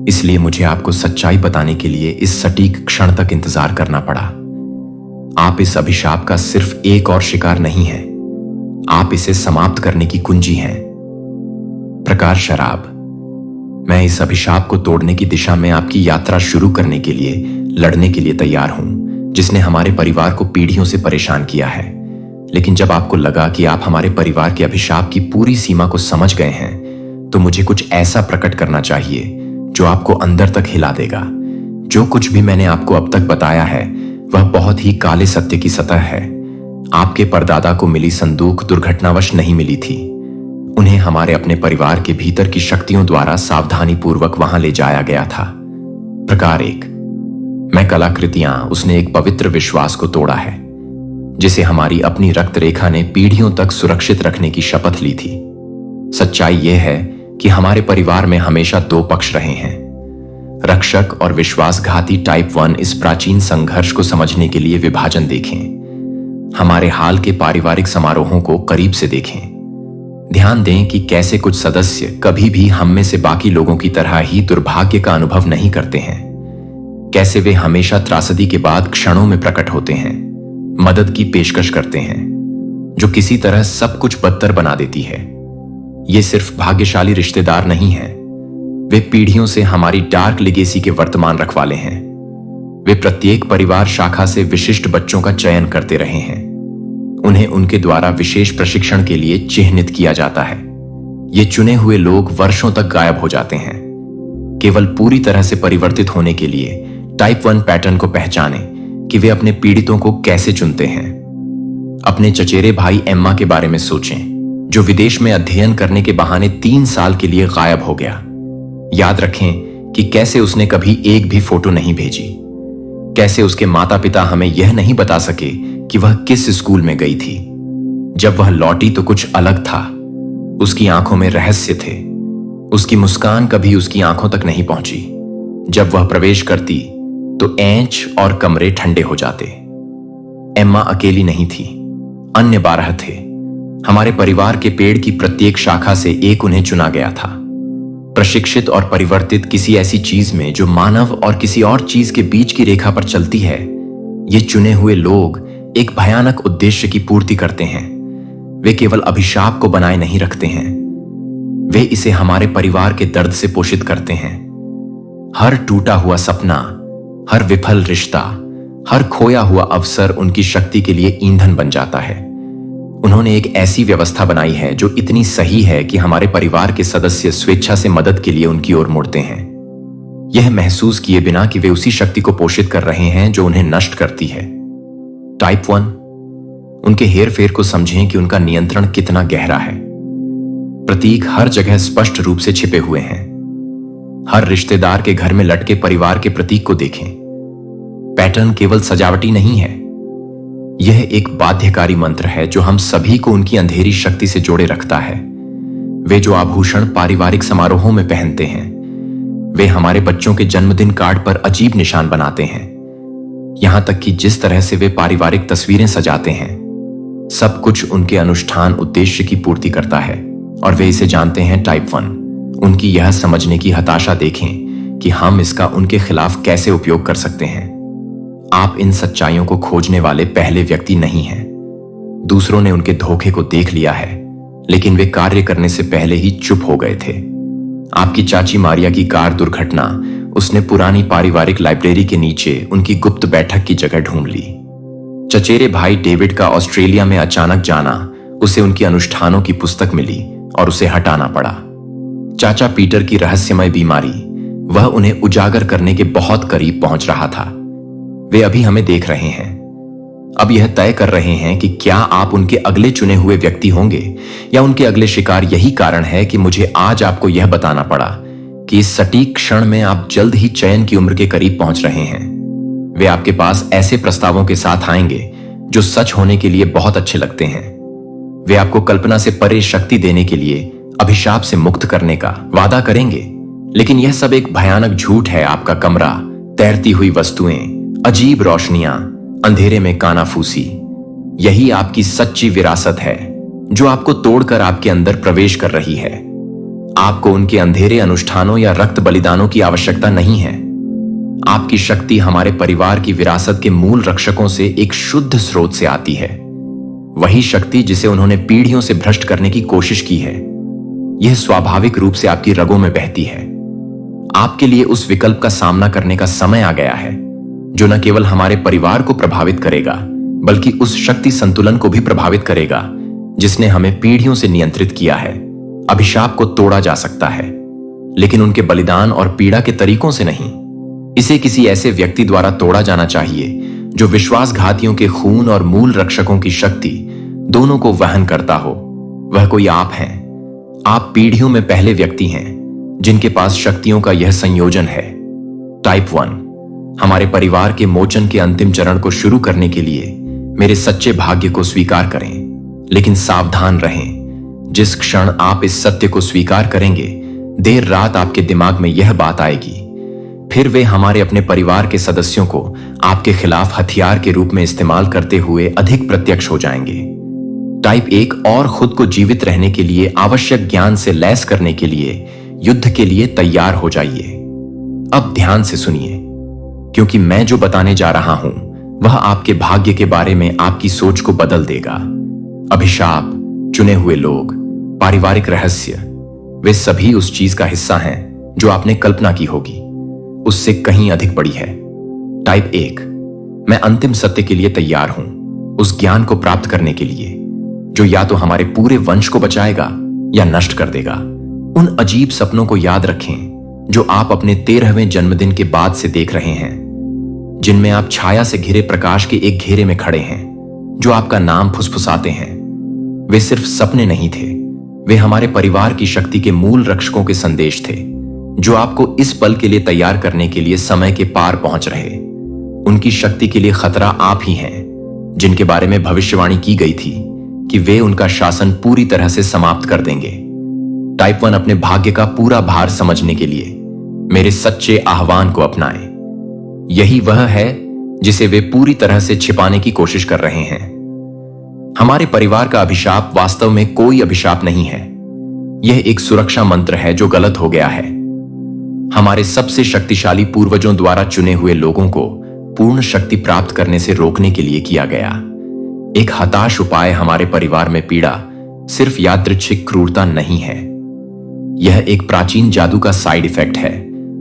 इसलिए मुझे आपको सच्चाई बताने के लिए इस सटीक क्षण तक इंतजार करना पड़ा। आप इस अभिशाप का सिर्फ एक और शिकार नहीं हैं, आप इसे समाप्त करने की कुंजी हैं। प्रकार शराब, मैं इस अभिशाप को तोड़ने की दिशा में आपकी यात्रा शुरू करने के लिए लड़ने के लिए तैयार हूं, जिसने हमारे परिवार को पीढ़ियों से परेशान किया है। लेकिन जब आपको लगा कि आप हमारे परिवार के अभिशाप की पूरी सीमा को समझ गए हैं, तो मुझे कुछ ऐसा प्रकट करना चाहिए जो आपको अंदर तक हिला देगा। जो कुछ भी मैंने आपको अब तक बताया है वह बहुत ही काले सत्य की सतह है। आपके परदादा को मिली संदूक दुर्घटनावश नहीं मिली थी, उन्हें हमारे अपने परिवार के भीतर की शक्तियों द्वारा सावधानी पूर्वक वहां ले जाया गया था। प्रकार 1, मैं कलाकृतियां, उसने एक पवित्र विश्वास को तोड़ा है जिसे हमारी अपनी रक्त रेखा ने पीढ़ियों तक सुरक्षित रखने की शपथ ली थी। सच्चाई यह है कि हमारे परिवार में हमेशा 2 पक्ष रहे हैं, रक्षक और विश्वासघाती। टाइप 1 इस प्राचीन संघर्ष को समझने के लिए विभाजन देखें। हमारे हाल के पारिवारिक समारोहों को करीब से देखें। ध्यान दें कि कैसे कुछ सदस्य कभी भी हम में से बाकी लोगों की तरह ही दुर्भाग्य का अनुभव नहीं करते हैं। कैसे वे हमेशा त्रासदी के बाद क्षणों में प्रकट होते हैं, मदद की पेशकश करते हैं जो किसी तरह सब कुछ बदतर बना देती है। ये सिर्फ भाग्यशाली रिश्तेदार नहीं हैं, वे पीढ़ियों से हमारी डार्क लेगेसी के वर्तमान रखवाले हैं। वे प्रत्येक परिवार शाखा से विशिष्ट बच्चों का चयन करते रहे हैं। उन्हें उनके द्वारा विशेष प्रशिक्षण के लिए चिह्नित किया जाता है। ये चुने हुए लोग वर्षों तक गायब हो जाते हैं, केवल पूरी तरह से परिवर्तित होने के लिए। टाइप 1 पैटर्न को पहचानें कि वे अपने पीड़ितों को कैसे चुनते हैं। अपने चचेरे भाई एम्मा के बारे में सोचें, जो विदेश में अध्ययन करने के बहाने 3 साल के लिए गायब हो गया। याद रखें कि कैसे उसने कभी एक भी फोटो नहीं भेजी, कैसे उसके माता पिता हमें यह नहीं बता सके कि वह किस स्कूल में गई थी। जब वह लौटी तो कुछ अलग था, उसकी आंखों में रहस्य थे, उसकी मुस्कान कभी उसकी आंखों तक नहीं पहुंची। जब वह प्रवेश करती तो एंच और कमरे ठंडे हो जाते। एम्मा अकेली नहीं थी, अन्य 12 थे। हमारे परिवार के पेड़ की प्रत्येक शाखा से एक उन्हें चुना गया था, प्रशिक्षित और परिवर्तित किसी ऐसी चीज में जो मानव और किसी और चीज के बीच की रेखा पर चलती है। ये चुने हुए लोग एक भयानक उद्देश्य की पूर्ति करते हैं। वे केवल अभिशाप को बनाए नहीं रखते हैं, वे इसे हमारे परिवार के दर्द से पोषित करते हैं। हर टूटा हुआ सपना, हर विफल रिश्ता, हर खोया हुआ अवसर उनकी शक्ति के लिए ईंधन बन जाता है। उन्होंने एक ऐसी व्यवस्था बनाई है जो इतनी सही है कि हमारे परिवार के सदस्य स्वेच्छा से मदद के लिए उनकी ओर मुड़ते हैं, यह महसूस किए बिना कि वे उसी शक्ति को पोषित कर रहे हैं जो उन्हें नष्ट करती है। टाइप 1, उनके हेरफेर को समझें कि उनका नियंत्रण कितना गहरा है। प्रतीक हर जगह स्पष्ट रूप से छिपे हुए हैं। हर रिश्तेदार के घर में लटके परिवार के प्रतीक को देखें। पैटर्न केवल सजावटी नहीं है, यह एक बाध्यकारी मंत्र है जो हम सभी को उनकी अंधेरी शक्ति से जोड़े रखता है। वे जो आभूषण पारिवारिक समारोहों में पहनते हैं, वे हमारे बच्चों के जन्मदिन कार्ड पर अजीब निशान बनाते हैं, यहां तक कि जिस तरह से वे पारिवारिक तस्वीरें सजाते हैं, सब कुछ उनके अनुष्ठान उद्देश्य की पूर्ति करता है और वे इसे जानते हैं। टाइप 1, उनकी यह समझने की हताशा देखें कि हम इसका उनके खिलाफ कैसे उपयोग कर सकते हैं। आप इन सच्चाइयों को खोजने वाले पहले व्यक्ति नहीं हैं। दूसरों ने उनके धोखे को देख लिया है, लेकिन वे कार्य करने से पहले ही चुप हो गए थे। आपकी चाची मारिया की कार दुर्घटना, उसने पुरानी पारिवारिक लाइब्रेरी के नीचे उनकी गुप्त बैठक की जगह ढूंढ ली। चचेरे भाई डेविड का ऑस्ट्रेलिया में अचानक जाना, उसे उनकी अनुष्ठानों की पुस्तक मिली और उसे हटाना पड़ा। चाचा पीटर की रहस्यमय बीमारी, वह उन्हें उजागर करने के बहुत करीब पहुंच रहा था। वे अभी हमें देख रहे हैं, अब यह तय कर रहे हैं कि क्या आप उनके अगले चुने हुए व्यक्ति होंगे या उनके अगले शिकार। यही कारण है कि मुझे आज आपको यह बताना पड़ा कि इस सटीक क्षण में आप जल्द ही चयन की उम्र के करीब पहुंच रहे हैं। वे आपके पास ऐसे प्रस्तावों के साथ आएंगे जो सच होने के लिए बहुत अच्छे लगते हैं। वे आपको कल्पना से परे शक्ति देने के लिए अभिशाप से मुक्त करने का वादा करेंगे, लेकिन यह सब एक भयानक झूठ है। आपका कमरा, तैरती हुई वस्तुएं, अजीब रोशनियां, अंधेरे में कानाफूसी, यही आपकी सच्ची विरासत है जो आपको तोड़कर आपके अंदर प्रवेश कर रही है। आपको उनके अंधेरे अनुष्ठानों या रक्त बलिदानों की आवश्यकता नहीं है। आपकी शक्ति हमारे परिवार की विरासत के मूल रक्षकों से एक शुद्ध स्रोत से आती है, वही शक्ति जिसे उन्होंने पीढ़ियों से भ्रष्ट करने की कोशिश की है। यह स्वाभाविक रूप से आपकी रगों में बहती है। आपके लिए उस विकल्प का सामना करने का समय आ गया है जो न केवल हमारे परिवार को प्रभावित करेगा, बल्कि उस शक्ति संतुलन को भी प्रभावित करेगा जिसने हमें पीढ़ियों से नियंत्रित किया है। अभिशाप को तोड़ा जा सकता है, लेकिन उनके बलिदान और पीड़ा के तरीकों से नहीं। इसे किसी ऐसे व्यक्ति द्वारा तोड़ा जाना चाहिए जो विश्वासघातियों के खून और मूल रक्षकों की शक्ति दोनों को वहन करता हो। वह कोई आप हैं। आप पीढ़ियों में पहले व्यक्ति हैं जिनके पास शक्तियों का यह संयोजन है। टाइप 1, हमारे परिवार के मोचन के अंतिम चरण को शुरू करने के लिए मेरे सच्चे भाग्य को स्वीकार करें, लेकिन सावधान रहें। जिस क्षण आप इस सत्य को स्वीकार करेंगे, देर रात आपके दिमाग में यह बात आएगी, फिर वे हमारे अपने परिवार के सदस्यों को आपके खिलाफ हथियार के रूप में इस्तेमाल करते हुए अधिक प्रत्यक्ष हो जाएंगे। टाइप 1 और खुद को जीवित रहने के लिए आवश्यक ज्ञान से लैस करने के लिए युद्ध के लिए तैयार हो जाइए। अब ध्यान से सुनिए, क्योंकि मैं जो बताने जा रहा हूं वह आपके भाग्य के बारे में आपकी सोच को बदल देगा। अभिशाप, चुने हुए लोग, पारिवारिक रहस्य, वे सभी उस चीज का हिस्सा हैं जो आपने कल्पना की होगी, उससे कहीं अधिक बड़ी है। टाइप 1, मैं अंतिम सत्य के लिए तैयार हूं, उस ज्ञान को प्राप्त करने के लिए जो या तो हमारे पूरे वंश को बचाएगा या नष्ट कर देगा। उन अजीब सपनों को याद रखें जो आप अपने 13वें जन्मदिन के बाद से देख रहे हैं, जिनमें आप छाया से घिरे प्रकाश के एक घेरे में खड़े हैं जो आपका नाम फुसफुसाते हैं। वे सिर्फ सपने नहीं थे, वे हमारे परिवार की शक्ति के मूल रक्षकों के संदेश थे जो आपको इस पल के लिए तैयार करने के लिए समय के पार पहुंच रहे। उनकी शक्ति के लिए खतरा आप ही हैं, जिनके बारे में भविष्यवाणी की गई थी कि वे उनका शासन पूरी तरह से समाप्त कर देंगे। टाइप 1 अपने भाग्य का पूरा भार समझने के लिए मेरे सच्चे आह्वान को अपनाएं। यही वह है जिसे वे पूरी तरह से छिपाने की कोशिश कर रहे हैं। हमारे परिवार का अभिशाप वास्तव में कोई अभिशाप नहीं है, यह एक सुरक्षा मंत्र है जो गलत हो गया है। हमारे सबसे शक्तिशाली पूर्वजों द्वारा चुने हुए लोगों को पूर्ण शक्ति प्राप्त करने से रोकने के लिए किया गया एक हताश उपाय। हमारे परिवार में पीड़ा सिर्फ यादृच्छिक क्रूरता नहीं है, यह एक प्राचीन जादू का साइड इफेक्ट है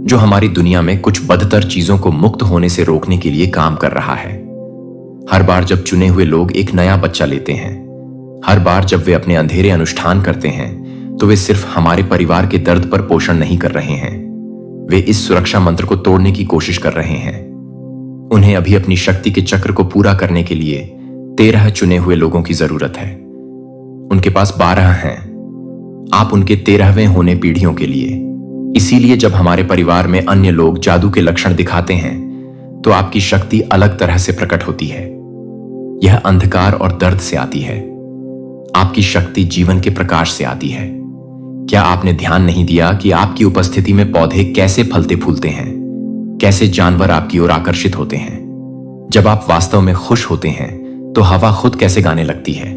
जो हमारी दुनिया में कुछ बदतर चीजों को मुक्त होने से रोकने के लिए काम कर रहा है। हर बार जब चुने हुए लोग एक नया बच्चा लेते हैं, हर बार जब वे अपने अंधेरे अनुष्ठान करते हैं, तो वे सिर्फ हमारे परिवार के दर्द पर पोषण नहीं कर रहे हैं, वे इस सुरक्षा मंत्र को तोड़ने की कोशिश कर रहे हैं। उन्हें अभी अपनी शक्ति के चक्र को पूरा करने के लिए 13 चुने हुए लोगों की जरूरत है। उनके पास 12 हैं। आप उनके 13वें होने पीढ़ियों के लिए। इसीलिए जब हमारे परिवार में अन्य लोग जादू के लक्षण दिखाते हैं, तो आपकी शक्ति अलग तरह से प्रकट होती है। यह अंधकार और दर्द से आती है। आपकी शक्ति जीवन के प्रकाश से आती है। क्या आपने ध्यान नहीं दिया कि आपकी उपस्थिति में पौधे कैसे फलते फूलते हैं, कैसे जानवर आपकी ओर आकर्षित होते हैं? जब आप वास्तव में खुश होते हैं तो हवा खुद कैसे गाने लगती है।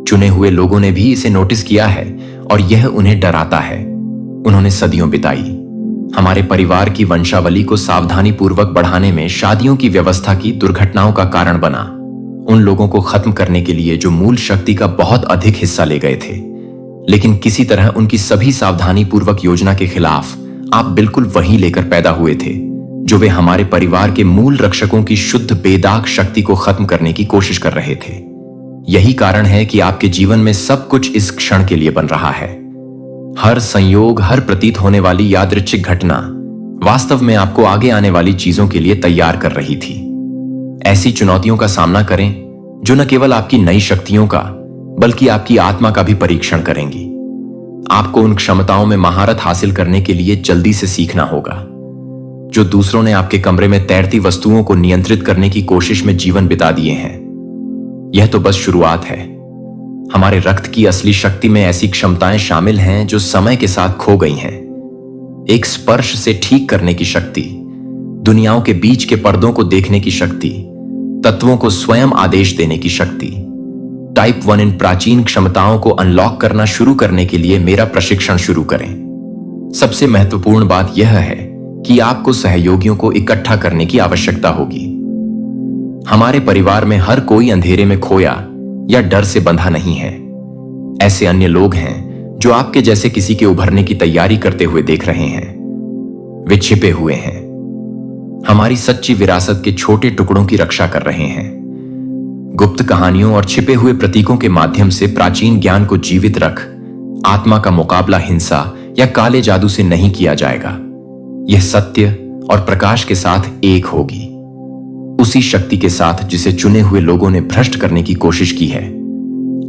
चुने हुए लोगों ने भी इसे नोटिस किया है और यह उन्हें डराता है। उन्होंने सदियों बिताई हमारे परिवार की वंशावली को सावधानी पूर्वक बढ़ाने में, शादियों की व्यवस्था की दुर्घटनाओं का कारण बना, उन लोगों को खत्म करने के लिए जो मूल शक्ति का बहुत अधिक हिस्सा ले गए थे। लेकिन किसी तरह उनकी सभी सावधानी पूर्वक योजना के खिलाफ आप बिल्कुल वही लेकर पैदा हुए थे जो वे हमारे परिवार के मूल रक्षकों की शुद्ध बेदाग शक्ति को खत्म करने की कोशिश कर रहे थे। यही कारण है कि आपके जीवन में सब कुछ इस क्षण के लिए बन रहा है। हर संयोग, हर प्रतीत होने वाली यादृच्छिक घटना वास्तव में आपको आगे आने वाली चीजों के लिए तैयार कर रही थी। ऐसी चुनौतियों का सामना करें जो न केवल आपकी नई शक्तियों का बल्कि आपकी आत्मा का भी परीक्षण करेंगी। आपको उन क्षमताओं में महारत हासिल करने के लिए जल्दी से सीखना होगा जो दूसरों ने आपके कमरे में तैरती वस्तुओं को नियंत्रित करने की कोशिश में जीवन बिता दिए हैं। यह तो बस शुरुआत है। हमारे रक्त की असली शक्ति में ऐसी क्षमताएं शामिल हैं जो समय के साथ खो गई हैं। एक स्पर्श से ठीक करने की शक्ति, दुनियाओं के बीच के पर्दों को देखने की शक्ति, तत्वों को स्वयं आदेश देने की शक्ति। टाइप 1 इन प्राचीन क्षमताओं को अनलॉक करना शुरू करने के लिए मेरा प्रशिक्षण शुरू करें। सबसे महत्वपूर्ण बात यह है कि आपको सहयोगियों को इकट्ठा करने की आवश्यकता होगी। हमारे परिवार में हर कोई अंधेरे में खोया या डर से बंधा नहीं है। ऐसे अन्य लोग हैं जो आपके जैसे किसी के उभरने की तैयारी करते हुए देख रहे हैं। वे छिपे हुए हैं, हमारी सच्ची विरासत के छोटे टुकड़ों की रक्षा कर रहे हैं। गुप्त कहानियों और छिपे हुए प्रतीकों के माध्यम से प्राचीन ज्ञान को जीवित रख आत्मा का मुकाबला हिंसा या काले जादू से नहीं किया जाएगा। यह सत्य और प्रकाश के साथ एक होगी, उसी शक्ति के साथ जिसे चुने हुए लोगों ने भ्रष्ट करने की कोशिश की है।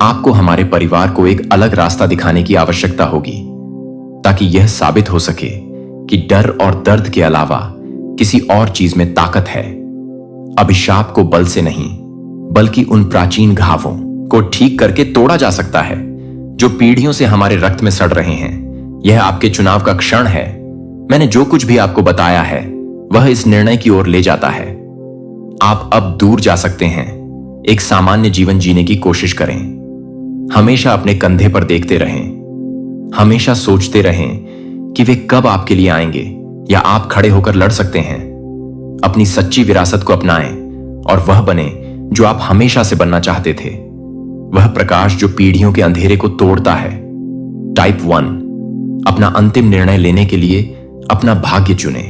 आपको हमारे परिवार को एक अलग रास्ता दिखाने की आवश्यकता होगी ताकि यह साबित हो सके कि डर और दर्द के अलावा किसी और चीज में ताकत है। अभिशाप को बल से नहीं बल्कि उन प्राचीन घावों को ठीक करके तोड़ा जा सकता है जो पीढ़ियों से हमारे रक्त में सड़ रहे हैं। यह आपके चुनाव का क्षण है। मैंने जो कुछ भी आपको बताया है वह इस निर्णय की ओर ले जाता है। आप अब दूर जा सकते हैं। एक सामान्य जीवन जीने की कोशिश करें। हमेशा अपने कंधे पर देखते रहें। हमेशा सोचते रहें कि वे कब आपके लिए आएंगे या आप खड़े होकर लड़ सकते हैं। अपनी सच्ची विरासत को अपनाएं और वह बने जो आप हमेशा से बनना चाहते थे। वह प्रकाश जो पीढ़ियों के अंधेरे को तोड़ता है। टाइप 1 अपना अंतिम निर्णय लेने के लिए अपना भाग्य चुने।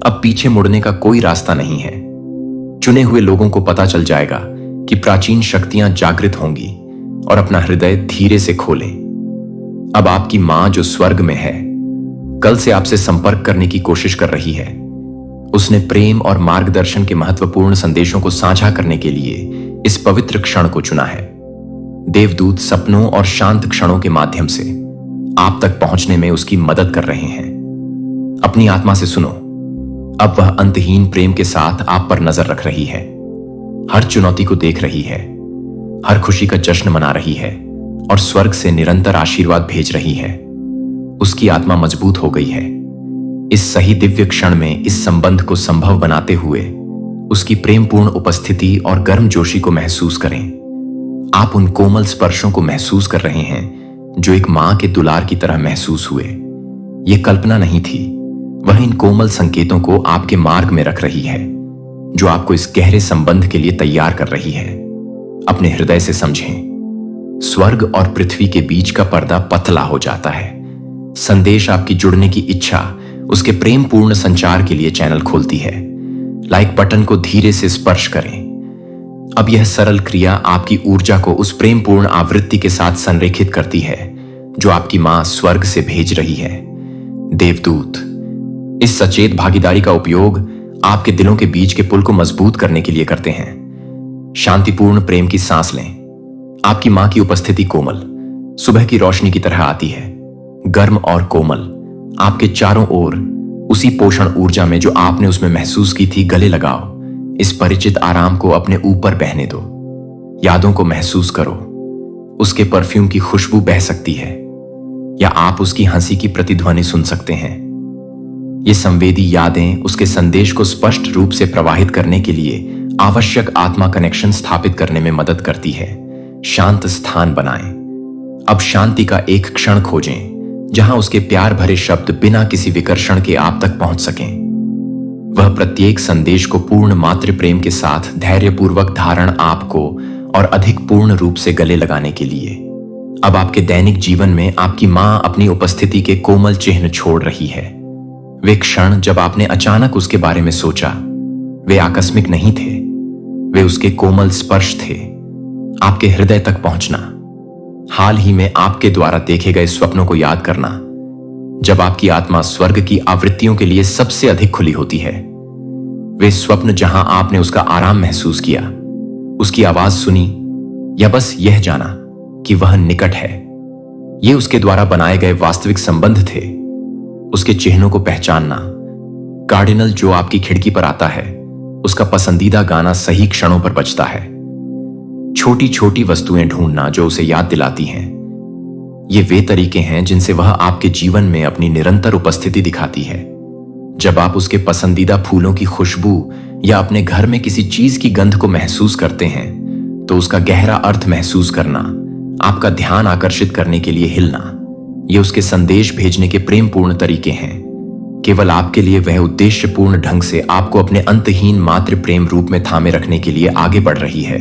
अब पीछे मुड़ने का कोई रास्ता नहीं है। चुने हुए लोगों को पता चल जाएगा कि प्राचीन शक्तियां जागृत होंगी और अपना हृदय धीरे से खोलें। अब आपकी मां जो स्वर्ग में है कल से आपसे संपर्क करने की कोशिश कर रही है। उसने प्रेम और मार्गदर्शन के महत्वपूर्ण संदेशों को साझा करने के लिए इस पवित्र क्षण को चुना है। देवदूत सपनों और शांत क्षणों के माध्यम से आप तक पहुंचने में उसकी मदद कर रहे हैं। अपनी आत्मा से सुनो। अब वह अंतहीन प्रेम के साथ आप पर नजर रख रही है, हर चुनौती को देख रही है, हर खुशी का जश्न मना रही है और स्वर्ग से निरंतर आशीर्वाद भेज रही है। उसकी आत्मा मजबूत हो गई है। इस सही दिव्य क्षण में इस संबंध को संभव बनाते हुए उसकी प्रेमपूर्ण उपस्थिति और गर्मजोशी को महसूस करें। आप उन कोमल स्पर्शों को महसूस कर रहे हैं जो एक मां के दुलार की तरह महसूस हुए। यह कल्पना नहीं थी, वह इन कोमल संकेतों को आपके मार्ग में रख रही है जो आपको इस गहरे संबंध के लिए तैयार कर रही है। अपने हृदय से समझें, स्वर्ग और पृथ्वी के बीच का पर्दा पतला हो जाता है। संदेश आपकी जुड़ने की इच्छा उसके प्रेम पूर्ण संचार के लिए चैनल खोलती है। लाइक बटन को धीरे से स्पर्श करें। अब यह सरल क्रिया आपकी ऊर्जा को उस प्रेम पूर्ण आवृत्ति के साथ संरेखित करती है जो आपकी मां स्वर्ग से भेज रही है। देवदूत इस सचेत भागीदारी का उपयोग आपके दिलों के बीच के पुल को मजबूत करने के लिए करते हैं। शांतिपूर्ण प्रेम की सांस लें। आपकी मां की उपस्थिति कोमल सुबह की रोशनी की तरह आती है, गर्म और कोमल, आपके चारों ओर। उसी पोषण ऊर्जा में जो आपने उसमें महसूस की थी गले लगाओ। इस परिचित आराम को अपने ऊपर बहने दो। यादों को महसूस करो। उसके परफ्यूम की खुशबू बह सकती है या आप उसकी हंसी की प्रतिध्वनि सुन सकते हैं। ये संवेदी यादें उसके संदेश को स्पष्ट रूप से प्रवाहित करने के लिए आवश्यक आत्मा कनेक्शन स्थापित करने में मदद करती है। शांत स्थान बनाएं। अब शांति का एक क्षण खोजें जहां उसके प्यार भरे शब्द बिना किसी विकर्षण के आप तक पहुंच सकें। वह प्रत्येक संदेश को पूर्ण मातृ प्रेम के साथ धैर्यपूर्वक धारण आपको और अधिक पूर्ण रूप से गले लगाने के लिए। अब आपके दैनिक जीवन में आपकी मां अपनी उपस्थिति के कोमल चिन्ह छोड़ रही है। वे क्षण जब आपने अचानक उसके बारे में सोचा, वे आकस्मिक नहीं थे। वे उसके कोमल स्पर्श थे। आपके हृदय तक पहुंचना, हाल ही में आपके द्वारा देखे गए स्वप्नों को याद करना, जब आपकी आत्मा स्वर्ग की आवृत्तियों के लिए सबसे अधिक खुली होती है। वे स्वप्न जहां आपने उसका आराम महसूस किया, उसकी आवाज सुनी या बस यह जाना कि वह निकट है। ये उसके द्वारा बनाए गए वास्तविक संबंध थे। उसके चिन्हों को पहचानना। कार्डिनल जो आपकी खिड़की पर आता है, उसका पसंदीदा गाना सही क्षणों पर बजता है। छोटी छोटी वस्तुएं ढूंढना जो उसे याद दिलाती हैं। ये वे तरीके हैं जिनसे वह आपके जीवन में अपनी निरंतर उपस्थिति दिखाती है। जब आप उसके पसंदीदा फूलों की खुशबू या अपने घर में किसी चीज की गंध को महसूस करते हैं, तो उसका गहरा अर्थ महसूस करना, आपका ध्यान आकर्षित करने के लिए हिलना, ये उसके संदेश भेजने के प्रेमपूर्ण तरीके हैं। केवल आपके लिए वह उद्देश्यपूर्ण ढंग से आपको अपने अंतहीन मातृ प्रेम रूप में थामे रखने के लिए आगे बढ़ रही है।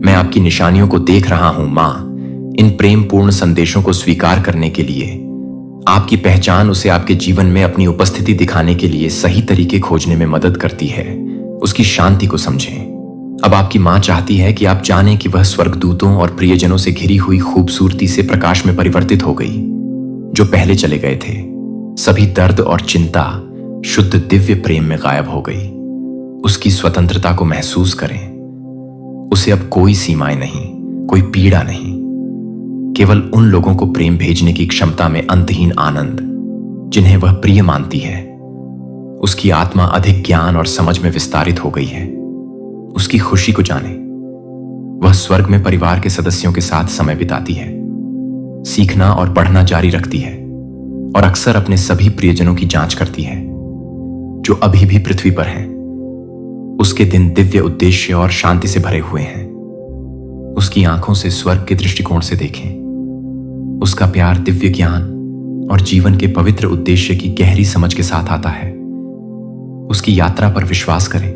मैं आपकी निशानियों को देख रहा हूं मां। इन प्रेमपूर्ण संदेशों को स्वीकार करने के लिए आपकी पहचान उसे आपके जीवन में अपनी उपस्थिति दिखाने के लिए सही तरीके खोजने में मदद करती है। उसकी शांति को समझें। अब आपकी मां चाहती है कि आप जानें कि वह स्वर्गदूतों और प्रियजनों से घिरी हुई खूबसूरती से प्रकाश में परिवर्तित हो गई जो पहले चले गए थे। सभी दर्द और चिंता शुद्ध दिव्य प्रेम में गायब हो गई। उसकी स्वतंत्रता को महसूस करें। उसे अब कोई सीमाएं नहीं, कोई पीड़ा नहीं, केवल उन लोगों को प्रेम भेजने की क्षमता में अंतहीन आनंद जिन्हें वह प्रिय मानती है। उसकी आत्मा अधिक ज्ञान और समझ में विस्तारित हो गई है। उसकी खुशी को जाने। वह स्वर्ग में परिवार के सदस्यों के साथ समय बिताती है, सीखना और पढ़ना जारी रखती है और अक्सर अपने सभी प्रियजनों की जांच करती है जो अभी भी पृथ्वी पर हैं। उसके दिन दिव्य उद्देश्य और शांति से भरे हुए हैं। उसकी आंखों से स्वर्ग के दृष्टिकोण से देखें। उसका प्यार दिव्य ज्ञान और जीवन के पवित्र उद्देश्य की गहरी समझ के साथ आता है। उसकी यात्रा पर विश्वास करें।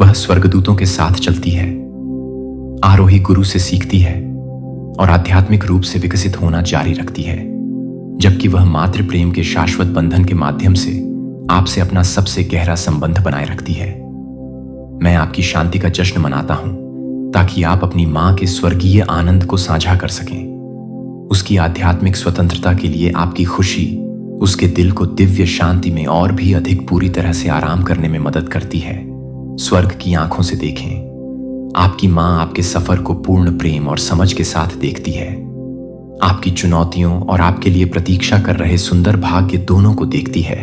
वह स्वर्गदूतों के साथ चलती है, आरोही गुरु से सीखती है और आध्यात्मिक रूप से विकसित होना जारी रखती है, जबकि वह मातृ प्रेम के शाश्वत बंधन के माध्यम से आपसे अपना सबसे गहरा संबंध बनाए रखती है। मैं आपकी शांति का जश्न मनाता हूं ताकि आप अपनी मां के स्वर्गीय आनंद को साझा कर सकें। उसकी आध्यात्मिक स्वतंत्रता के लिए आपकी खुशी उसके दिल को दिव्य शांति में और भी अधिक पूरी तरह से आराम करने में मदद करती है। स्वर्ग की आंखों से देखें। आपकी मां आपके सफर को पूर्ण प्रेम और समझ के साथ देखती है। आपकी चुनौतियों और आपके लिए प्रतीक्षा कर रहे सुंदर भाग्य दोनों को देखती है।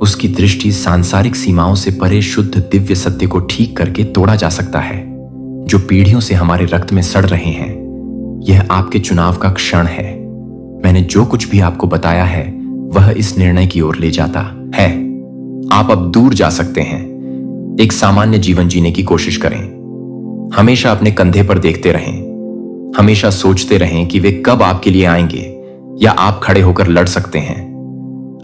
उसकी दृष्टि सांसारिक सीमाओं से परे शुद्ध दिव्य सत्य को ठीक करके तोड़ा जा सकता है जो पीढ़ियों से हमारे रक्त में सड़ रहे हैं। यह आपके चुनाव का क्षण है। मैंने जो कुछ भी आपको बताया है वह इस निर्णय की ओर ले जाता है। आप अब दूर जा सकते हैं। एक सामान्य जीवन जीने की कोशिश करें। हमेशा अपने कंधे पर देखते रहें। हमेशा सोचते रहें कि वे कब आपके लिए आएंगे या आप खड़े होकर लड़ सकते हैं।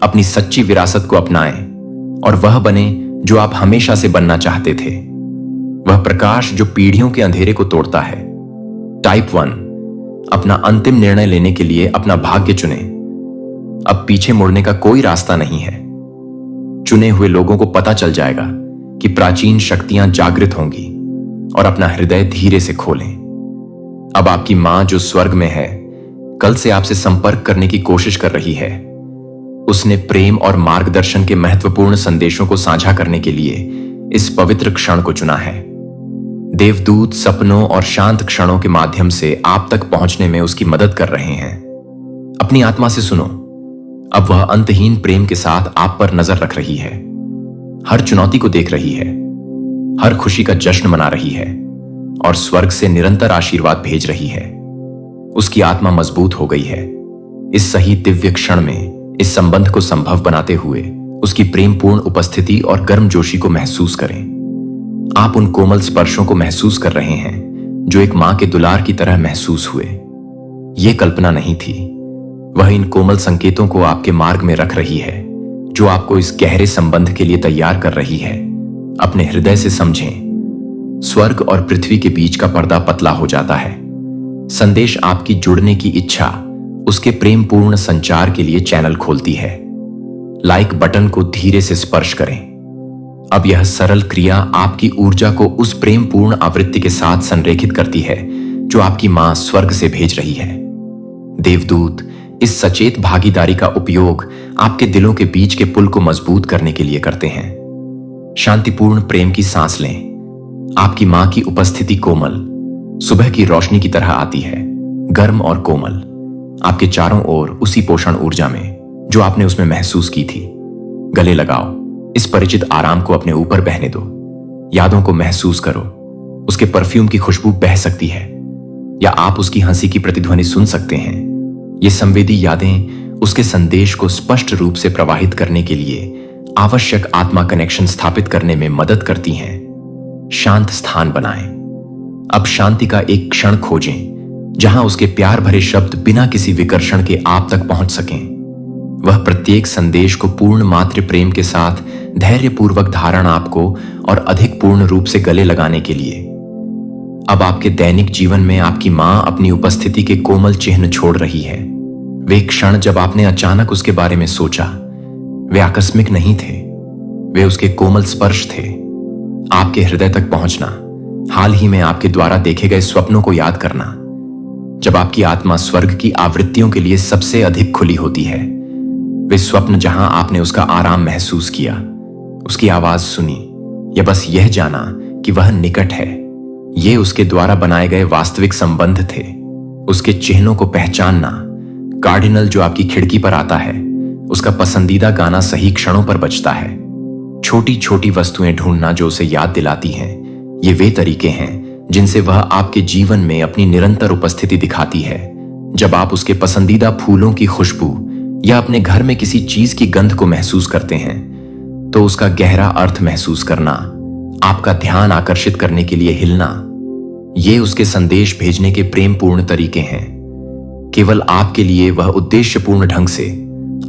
अपनी सच्ची विरासत को अपनाएं और वह बने जो आप हमेशा से बनना चाहते थे। वह प्रकाश जो पीढ़ियों के अंधेरे को तोड़ता है। टाइप 1, अपना अंतिम निर्णय लेने के लिए अपना भाग्य चुनें। अब पीछे मुड़ने का कोई रास्ता नहीं है। चुने हुए लोगों को पता चल जाएगा कि प्राचीन शक्तियां जागृत होंगी और अपना हृदय धीरे से खोलें। अब आपकी मां जो स्वर्ग में है, कल से आपसे संपर्क करने की कोशिश कर रही है। उसने प्रेम और मार्गदर्शन के महत्वपूर्ण संदेशों को साझा करने के लिए इस पवित्र क्षण को चुना है। देवदूत सपनों और शांत क्षणों के माध्यम से आप तक पहुंचने में उसकी मदद कर रहे हैं। अपनी आत्मा से सुनो, अब वह अंतहीन प्रेम के साथ आप पर नजर रख रही है, हर चुनौती को देख रही है, हर खुशी का जश्न मना रही है और स्वर्ग से निरंतर आशीर्वाद भेज रही है। उसकी आत्मा मजबूत हो गई है। इस सही दिव्य क्षण में इस संबंध को संभव बनाते हुए उसकी प्रेमपूर्ण उपस्थिति और गर्मजोशी को महसूस करें। आप उन कोमल स्पर्शों को महसूस कर रहे हैं जो एक मां के दुलार की तरह महसूस हुए। यह कल्पना नहीं थी, वह इन कोमल संकेतों को आपके मार्ग में रख रही है जो आपको इस गहरे संबंध के लिए तैयार कर रही है। अपने हृदय से समझें, स्वर्ग और पृथ्वी के बीच का पर्दा पतला हो जाता है। संदेश आपकी जुड़ने की इच्छा उसके प्रेमपूर्ण संचार के लिए चैनल खोलती है। लाइक बटन को धीरे से स्पर्श करें। अब यह सरल क्रिया आपकी ऊर्जा को उस प्रेमपूर्ण आवृत्ति के साथ संरेखित करती है जो आपकी मां स्वर्ग से भेज रही है। देवदूत इस सचेत भागीदारी का उपयोग आपके दिलों के बीच के पुल को मजबूत करने के लिए करते हैं। शांतिपूर्ण प्रेम की सांस लें। आपकी मां की उपस्थिति कोमल सुबह की रोशनी की तरह आती है, गर्म और कोमल, आपके चारों ओर उसी पोषण ऊर्जा में जो आपने उसमें महसूस की थी। गले लगाओ, इस परिचित आराम को अपने ऊपर बहने दो। यादों को महसूस करो, उसके परफ्यूम की खुशबू बह सकती है या आप उसकी हंसी की प्रतिध्वनि सुन सकते हैं। ये संवेदी यादें उसके संदेश को स्पष्ट रूप से प्रवाहित करने के लिए आवश्यक आत्मा कनेक्शन स्थापित करने में मदद करती हैं। शांत स्थान बनाएं। अब शांति का एक क्षण खोजें जहां उसके प्यार भरे शब्द बिना किसी विकर्षण के आप तक पहुंच सकें। वह प्रत्येक संदेश को पूर्ण मातृ प्रेम के साथ धैर्यपूर्वक धारण आपको और अधिक पूर्ण रूप से गले लगाने के लिए। अब आपके दैनिक जीवन में आपकी मां अपनी उपस्थिति के कोमल चिन्ह छोड़ रही है। वे क्षण जब आपने अचानक उसके बारे में सोचा, वे आकस्मिक नहीं थे, वे उसके कोमल स्पर्श थे। आपके हृदय तक पहुंचना, हाल ही में आपके द्वारा देखे गए स्वप्नों को याद करना, जब आपकी आत्मा स्वर्ग की आवृत्तियों के लिए सबसे अधिक खुली होती है। वे स्वप्न जहां आपने उसका आराम महसूस किया, उसकी आवाज सुनी या बस यह जाना कि वह निकट है। ये उसके द्वारा बनाए गए वास्तविक संबंध थे। उसके चिन्हों को पहचानना, कार्डिनल जो आपकी खिड़की पर आता है, उसका पसंदीदा गाना सही क्षणों पर बजता है, छोटी छोटी वस्तुएं ढूंढना जो उसे याद दिलाती हैं। ये वे तरीके हैं जिनसे वह आपके जीवन में अपनी निरंतर उपस्थिति दिखाती है। जब आप उसके पसंदीदा फूलों की खुशबू या अपने घर में किसी चीज की गंध को महसूस करते हैं, तो उसका गहरा अर्थ महसूस करना, आपका ध्यान आकर्षित करने के लिए हिलना, ये उसके संदेश भेजने के प्रेमपूर्ण तरीके हैं। केवल आपके लिए वह उद्देश्यपूर्ण ढंग से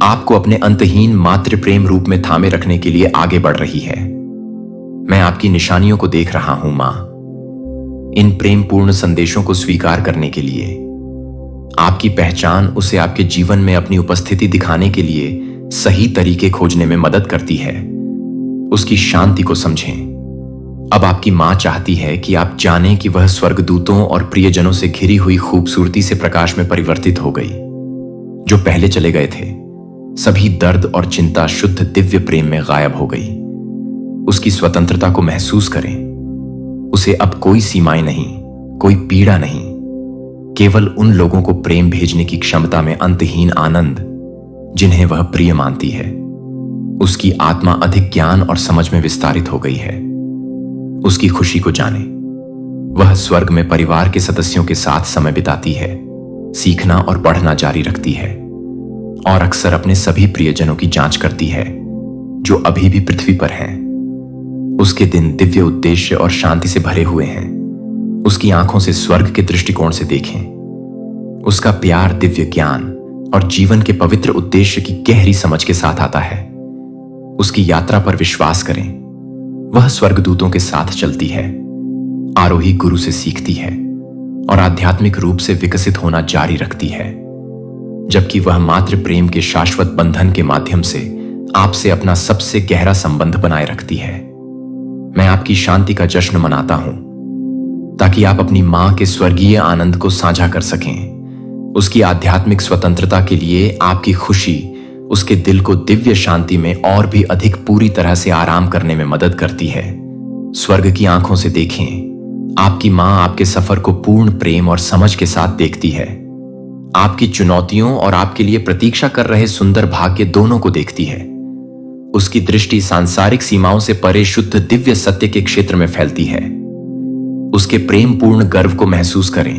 आपको अपने अंतहीन मातृ प्रेम रूप में थामे रखने के लिए आगे बढ़ रही है। मैं आपकी निशानियों को देख रहा हूं मां, इन प्रेमपूर्ण संदेशों को स्वीकार करने के लिए। आपकी पहचान उसे आपके जीवन में अपनी उपस्थिति दिखाने के लिए सही तरीके खोजने में मदद करती है। उसकी शांति को समझें। अब आपकी मां चाहती है कि आप जानें कि वह स्वर्गदूतों और प्रियजनों से घिरी हुई खूबसूरती से प्रकाश में परिवर्तित हो गई। जो पहले चले गए थे, सभी दर्द और चिंता शुद्ध दिव्य प्रेम में गायब हो गई। उसकी स्वतंत्रता को महसूस करें। उसे अब कोई सीमाएं नहीं, कोई पीड़ा नहीं, केवल उन लोगों को प्रेम भेजने की क्षमता में अंतहीन आनंद जिन्हें वह प्रिय मानती है। उसकी आत्मा अधिक ज्ञान और समझ में विस्तारित हो गई है। उसकी खुशी को जाने। वह स्वर्ग में परिवार के सदस्यों के साथ समय बिताती है, सीखना और पढ़ना जारी रखती है और अक्सर अपने सभी प्रियजनों की जांच करती है जो अभी भी पृथ्वी पर हैं। उसके दिन दिव्य उद्देश्य और शांति से भरे हुए हैं। उसकी आंखों से स्वर्ग के दृष्टिकोण से देखें। उसका प्यार दिव्य ज्ञान और जीवन के पवित्र उद्देश्य की गहरी समझ के साथ आता है। उसकी यात्रा पर विश्वास करें। वह स्वर्गदूतों के साथ चलती है, आरोही गुरु से सीखती है और आध्यात्मिक रूप से विकसित होना जारी रखती है, जबकि वह मातृ प्रेम के शाश्वत बंधन के माध्यम से आपसे अपना सबसे गहरा संबंध बनाए रखती है। मैं आपकी शांति का जश्न मनाता हूं ताकि आप अपनी मां के स्वर्गीय आनंद को साझा कर सकें। उसकी आध्यात्मिक स्वतंत्रता के लिए आपकी खुशी उसके दिल को दिव्य शांति में और भी अधिक पूरी तरह से आराम करने में मदद करती है। स्वर्ग की आंखों से देखें, आपकी मां आपके सफर को पूर्ण प्रेम और समझ के साथ देखती है। आपकी चुनौतियों और आपके लिए प्रतीक्षा कर रहे सुंदर भाग्य दोनों को देखती है। उसकी दृष्टि सांसारिक सीमाओं से परे शुद्ध दिव्य सत्य के क्षेत्र में फैलती है। उसके प्रेम पूर्ण गर्व को महसूस करें।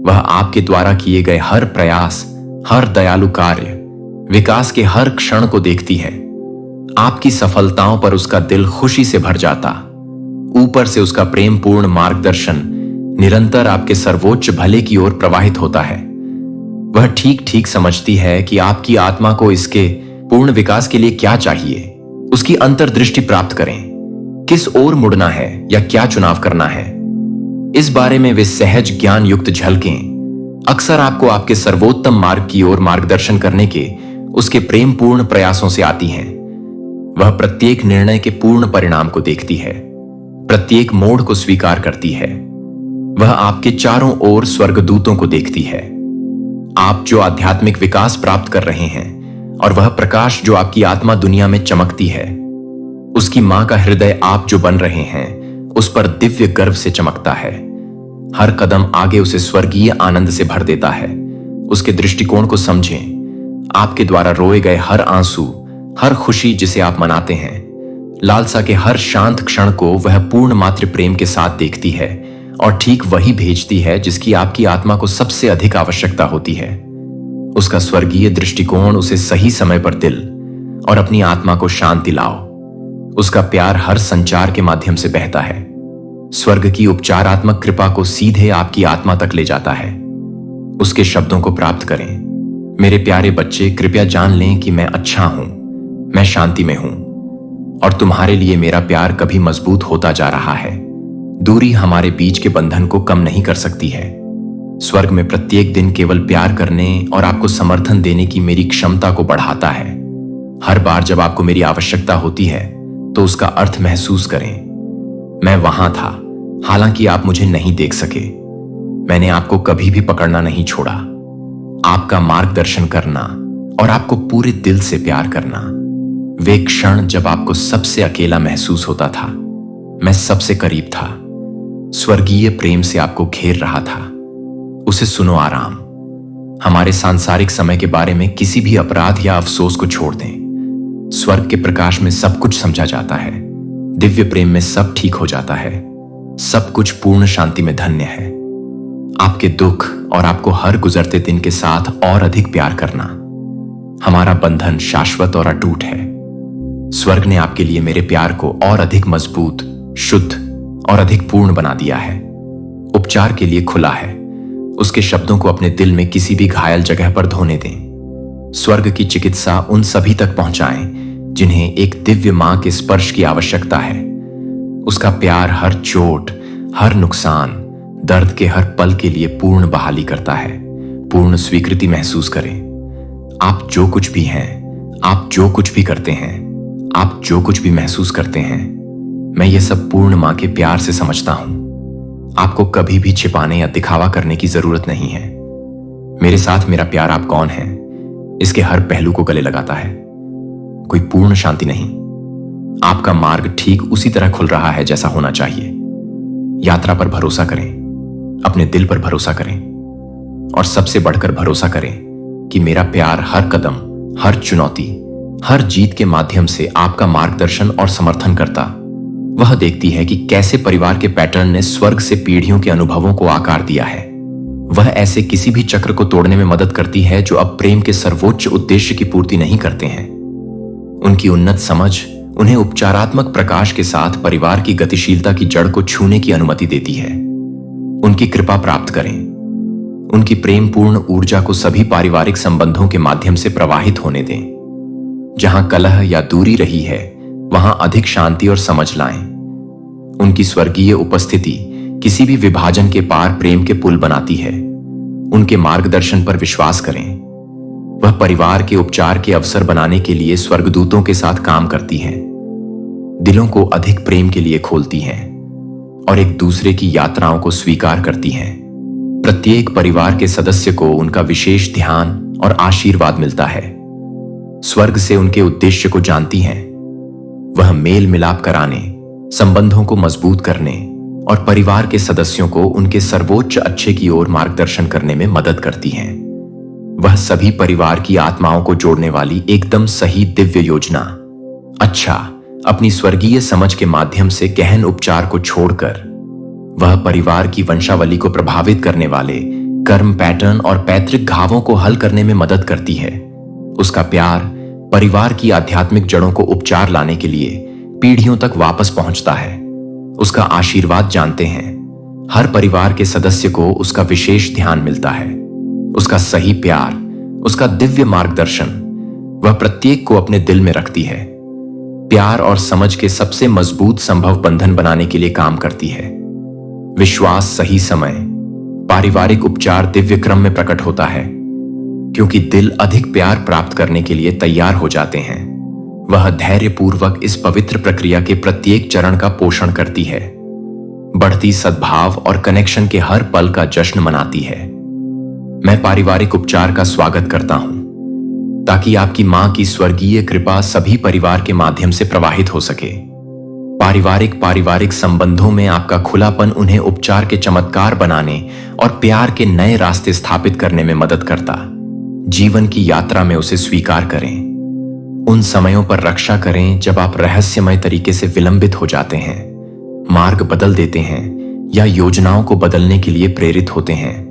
वह आपके द्वारा किए गए हर प्रयास, हर दयालु कार्य, विकास के हर क्षण को देखती है। आपकी सफलताओं पर उसका दिल खुशी से भर जाता। ऊपर से उसका प्रेम पूर्ण मार्गदर्शन निरंतर आपके सर्वोच्च भले की ओर प्रवाहित होता है। वह ठीक ठीक समझती है कि आपकी आत्मा को इसके पूर्ण विकास के लिए क्या चाहिए। उसकी अंतर्दृष्टि प्राप्त करें। किस ओर मुड़ना है या क्या चुनाव करना है, इस बारे में वे सहज ज्ञान युक्त झलकें अक्सर आपको आपके सर्वोत्तम मार्ग की ओर मार्गदर्शन करने के उसके प्रेम पूर्ण प्रयासों से आती हैं। वह प्रत्येक निर्णय के पूर्ण परिणाम को देखती है, प्रत्येक मोड़ को स्वीकार करती है। वह आपके चारों ओर स्वर्गदूतों को देखती है। आप जो आध्यात्मिक विकास प्राप्त कर रहे हैं और वह प्रकाश जो आपकी आत्मा दुनिया में चमकती है, उसकी मां का हृदय आप जो बन रहे हैं उस पर दिव्य गर्व से चमकता है। हर कदम आगे उसे स्वर्गीय आनंद से भर देता है। उसके दृष्टिकोण को समझें। आपके द्वारा रोए गए हर आंसू, हर खुशी जिसे आप मनाते हैं, लालसा के हर शांत क्षण को वह पूर्ण मातृ प्रेम के साथ देखती है और ठीक वही भेजती है जिसकी आपकी आत्मा को सबसे अधिक आवश्यकता होती है। उसका स्वर्गीय दृष्टिकोण उसे सही समय पर दिल और अपनी आत्मा को शांति लाओ। उसका प्यार हर संचार के माध्यम से बहता है। स्वर्ग की उपचारात्मक कृपा को सीधे आपकी आत्मा तक ले जाता है। उसके शब्दों को प्राप्त करें। मेरे प्यारे बच्चे, कृपया जान लें कि मैं अच्छा हूं, मैं शांति में हूं और तुम्हारे लिए मेरा प्यार कभी मजबूत होता जा रहा है। दूरी हमारे बीच के बंधन को कम नहीं कर सकती है। स्वर्ग में प्रत्येक दिन केवल प्यार करने और आपको समर्थन देने की मेरी क्षमता को बढ़ाता है। हर बार जब आपको मेरी आवश्यकता होती है तो उसका अर्थ महसूस करें। मैं वहां था, हालांकि आप मुझे नहीं देख सके। मैंने आपको कभी भी पकड़ना नहीं छोड़ा। आपका मार्गदर्शन करना और आपको पूरे दिल से प्यार करना। वे क्षण जब आपको सबसे अकेला महसूस होता था, मैं सबसे करीब था। स्वर्गीय प्रेम से आपको घेर रहा था। उसे सुनो आराम। हमारे सांसारिक समय के बारे में किसी भी अपराध या अफसोस को छोड़ दें। स्वर्ग के प्रकाश में सब कुछ समझा जाता है। दिव्य प्रेम में सब ठीक हो जाता है। सब कुछ पूर्ण शांति में धन्य है। आपके दुख और आपको हर गुजरते दिन के साथ और अधिक प्यार करना। हमारा बंधन शाश्वत और अटूट है। स्वर्ग ने आपके लिए मेरे प्यार को और अधिक मजबूत, शुद्ध और अधिक पूर्ण बना दिया है। उपचार के लिए खुला है। उसके शब्दों को अपने दिल में किसी भी घायल जगह पर धोने दें। स्वर्ग की चिकित्सा उन सभी तक पहुंचाएं जिन्हें एक दिव्य मां के स्पर्श की आवश्यकता है। उसका प्यार हर चोट, हर नुकसान, दर्द के हर पल के लिए पूर्ण बहाली करता है। पूर्ण स्वीकृति महसूस करें। आप जो कुछ भी हैं, आप जो कुछ भी करते हैं, आप जो कुछ भी महसूस करते हैं, मैं ये सब पूर्ण मां के प्यार से समझता हूं। आपको कभी भी छिपाने या दिखावा करने की जरूरत नहीं है। मेरे साथ मेरा प्यार आप कौन है, इसके हर पहलू को गले लगाता है। कोई पूर्ण शांति नहीं। आपका मार्ग ठीक उसी तरह खुल रहा है जैसा होना चाहिए। यात्रा पर भरोसा करें, अपने दिल पर भरोसा करें और सबसे बढ़कर भरोसा करें कि मेरा प्यार हर कदम, हर चुनौती, हर जीत के माध्यम से आपका मार्गदर्शन और समर्थन करता। वह देखती है कि कैसे परिवार के पैटर्न ने स्वर्ग से पीढ़ियों के अनुभवों को आकार दिया है। वह ऐसे किसी भी चक्र को तोड़ने में मदद करती है जो अब प्रेम के सर्वोच्च उद्देश्य की पूर्ति नहीं करते हैं। उनकी उन्नत समझ उन्हें उपचारात्मक प्रकाश के साथ परिवार की गतिशीलता की जड़ को छूने की अनुमति देती है। उनकी कृपा प्राप्त करें। उनकी प्रेमपूर्ण ऊर्जा को सभी पारिवारिक संबंधों के माध्यम से प्रवाहित होने दें। जहां कलह या दूरी रही है, वहां अधिक शांति और समझ लाएं। उनकी स्वर्गीय उपस्थिति किसी भी विभाजन के पार प्रेम के पुल बनाती है। उनके मार्गदर्शन पर विश्वास करें। वह परिवार के उपचार के अवसर बनाने के लिए स्वर्गदूतों के साथ काम करती हैं, दिलों को अधिक प्रेम के लिए खोलती हैं और एक दूसरे की यात्राओं को स्वीकार करती हैं। प्रत्येक परिवार के सदस्य को उनका विशेष ध्यान और आशीर्वाद मिलता है। स्वर्ग से उनके उद्देश्य को जानती हैं। वह मेल मिलाप कराने, संबंधों को मजबूत करने और परिवार के सदस्यों को उनके सर्वोच्च अच्छे की ओर मार्गदर्शन करने में मदद करती हैं। वह सभी परिवार की आत्माओं को जोड़ने वाली एकदम सही दिव्य योजना, अच्छा, अपनी स्वर्गीय समझ के माध्यम से गहन उपचार को छोड़कर वह परिवार की वंशावली को प्रभावित करने वाले कर्म पैटर्न और पैतृक घावों को हल करने में मदद करती है। उसका प्यार परिवार की आध्यात्मिक जड़ों को उपचार लाने के लिए पीढ़ियों तक वापस पहुंचता है। उसका आशीर्वाद जानते हैं। हर परिवार के सदस्य को उसका विशेष ध्यान मिलता है, उसका सही प्यार, उसका दिव्य मार्गदर्शन। वह प्रत्येक को अपने दिल में रखती है, प्यार और समझ के सबसे मजबूत संभव बंधन बनाने के लिए काम करती है। विश्वास सही समय, पारिवारिक उपचार दिव्य क्रम में प्रकट होता है, क्योंकि दिल अधिक प्यार प्राप्त करने के लिए तैयार हो जाते हैं। वह धैर्यपूर्वक इस पवित्र प्रक्रिया के प्रत्येक चरण का पोषण करती है, बढ़ती सद्भाव और कनेक्शन के हर पल का जश्न मनाती है। मैं पारिवारिक उपचार का स्वागत करता हूं ताकि आपकी मां की स्वर्गीय कृपा सभी परिवार के माध्यम से प्रवाहित हो सके। पारिवारिक संबंधों में आपका खुलापन उन्हें उपचार के चमत्कार बनाने और प्यार के नए रास्ते स्थापित करने में मदद करता। जीवन की यात्रा में उसे स्वीकार करें। उन समयों पर रक्षा करें जब आप रहस्यमय तरीके से विलंबित हो जाते हैं, मार्ग बदल देते हैं या योजनाओं को बदलने के लिए प्रेरित होते हैं।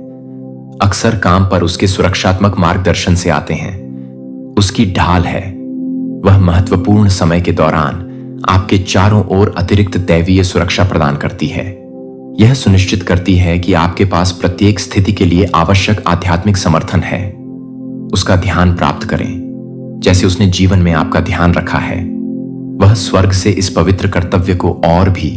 अक्सर काम पर उसके सुरक्षात्मक मार्गदर्शन से आते हैं। उसकी ढाल है। वह महत्वपूर्ण समय के दौरान आपके चारों ओर अतिरिक्त दैवीय सुरक्षा प्रदान करती है। यह सुनिश्चित करती है कि आपके पास प्रत्येक स्थिति के लिए आवश्यक आध्यात्मिक समर्थन है। उसका ध्यान प्राप्त करें जैसे उसने जीवन में आपका ध्यान रखा है। वह स्वर्ग से इस पवित्र कर्तव्य को और भी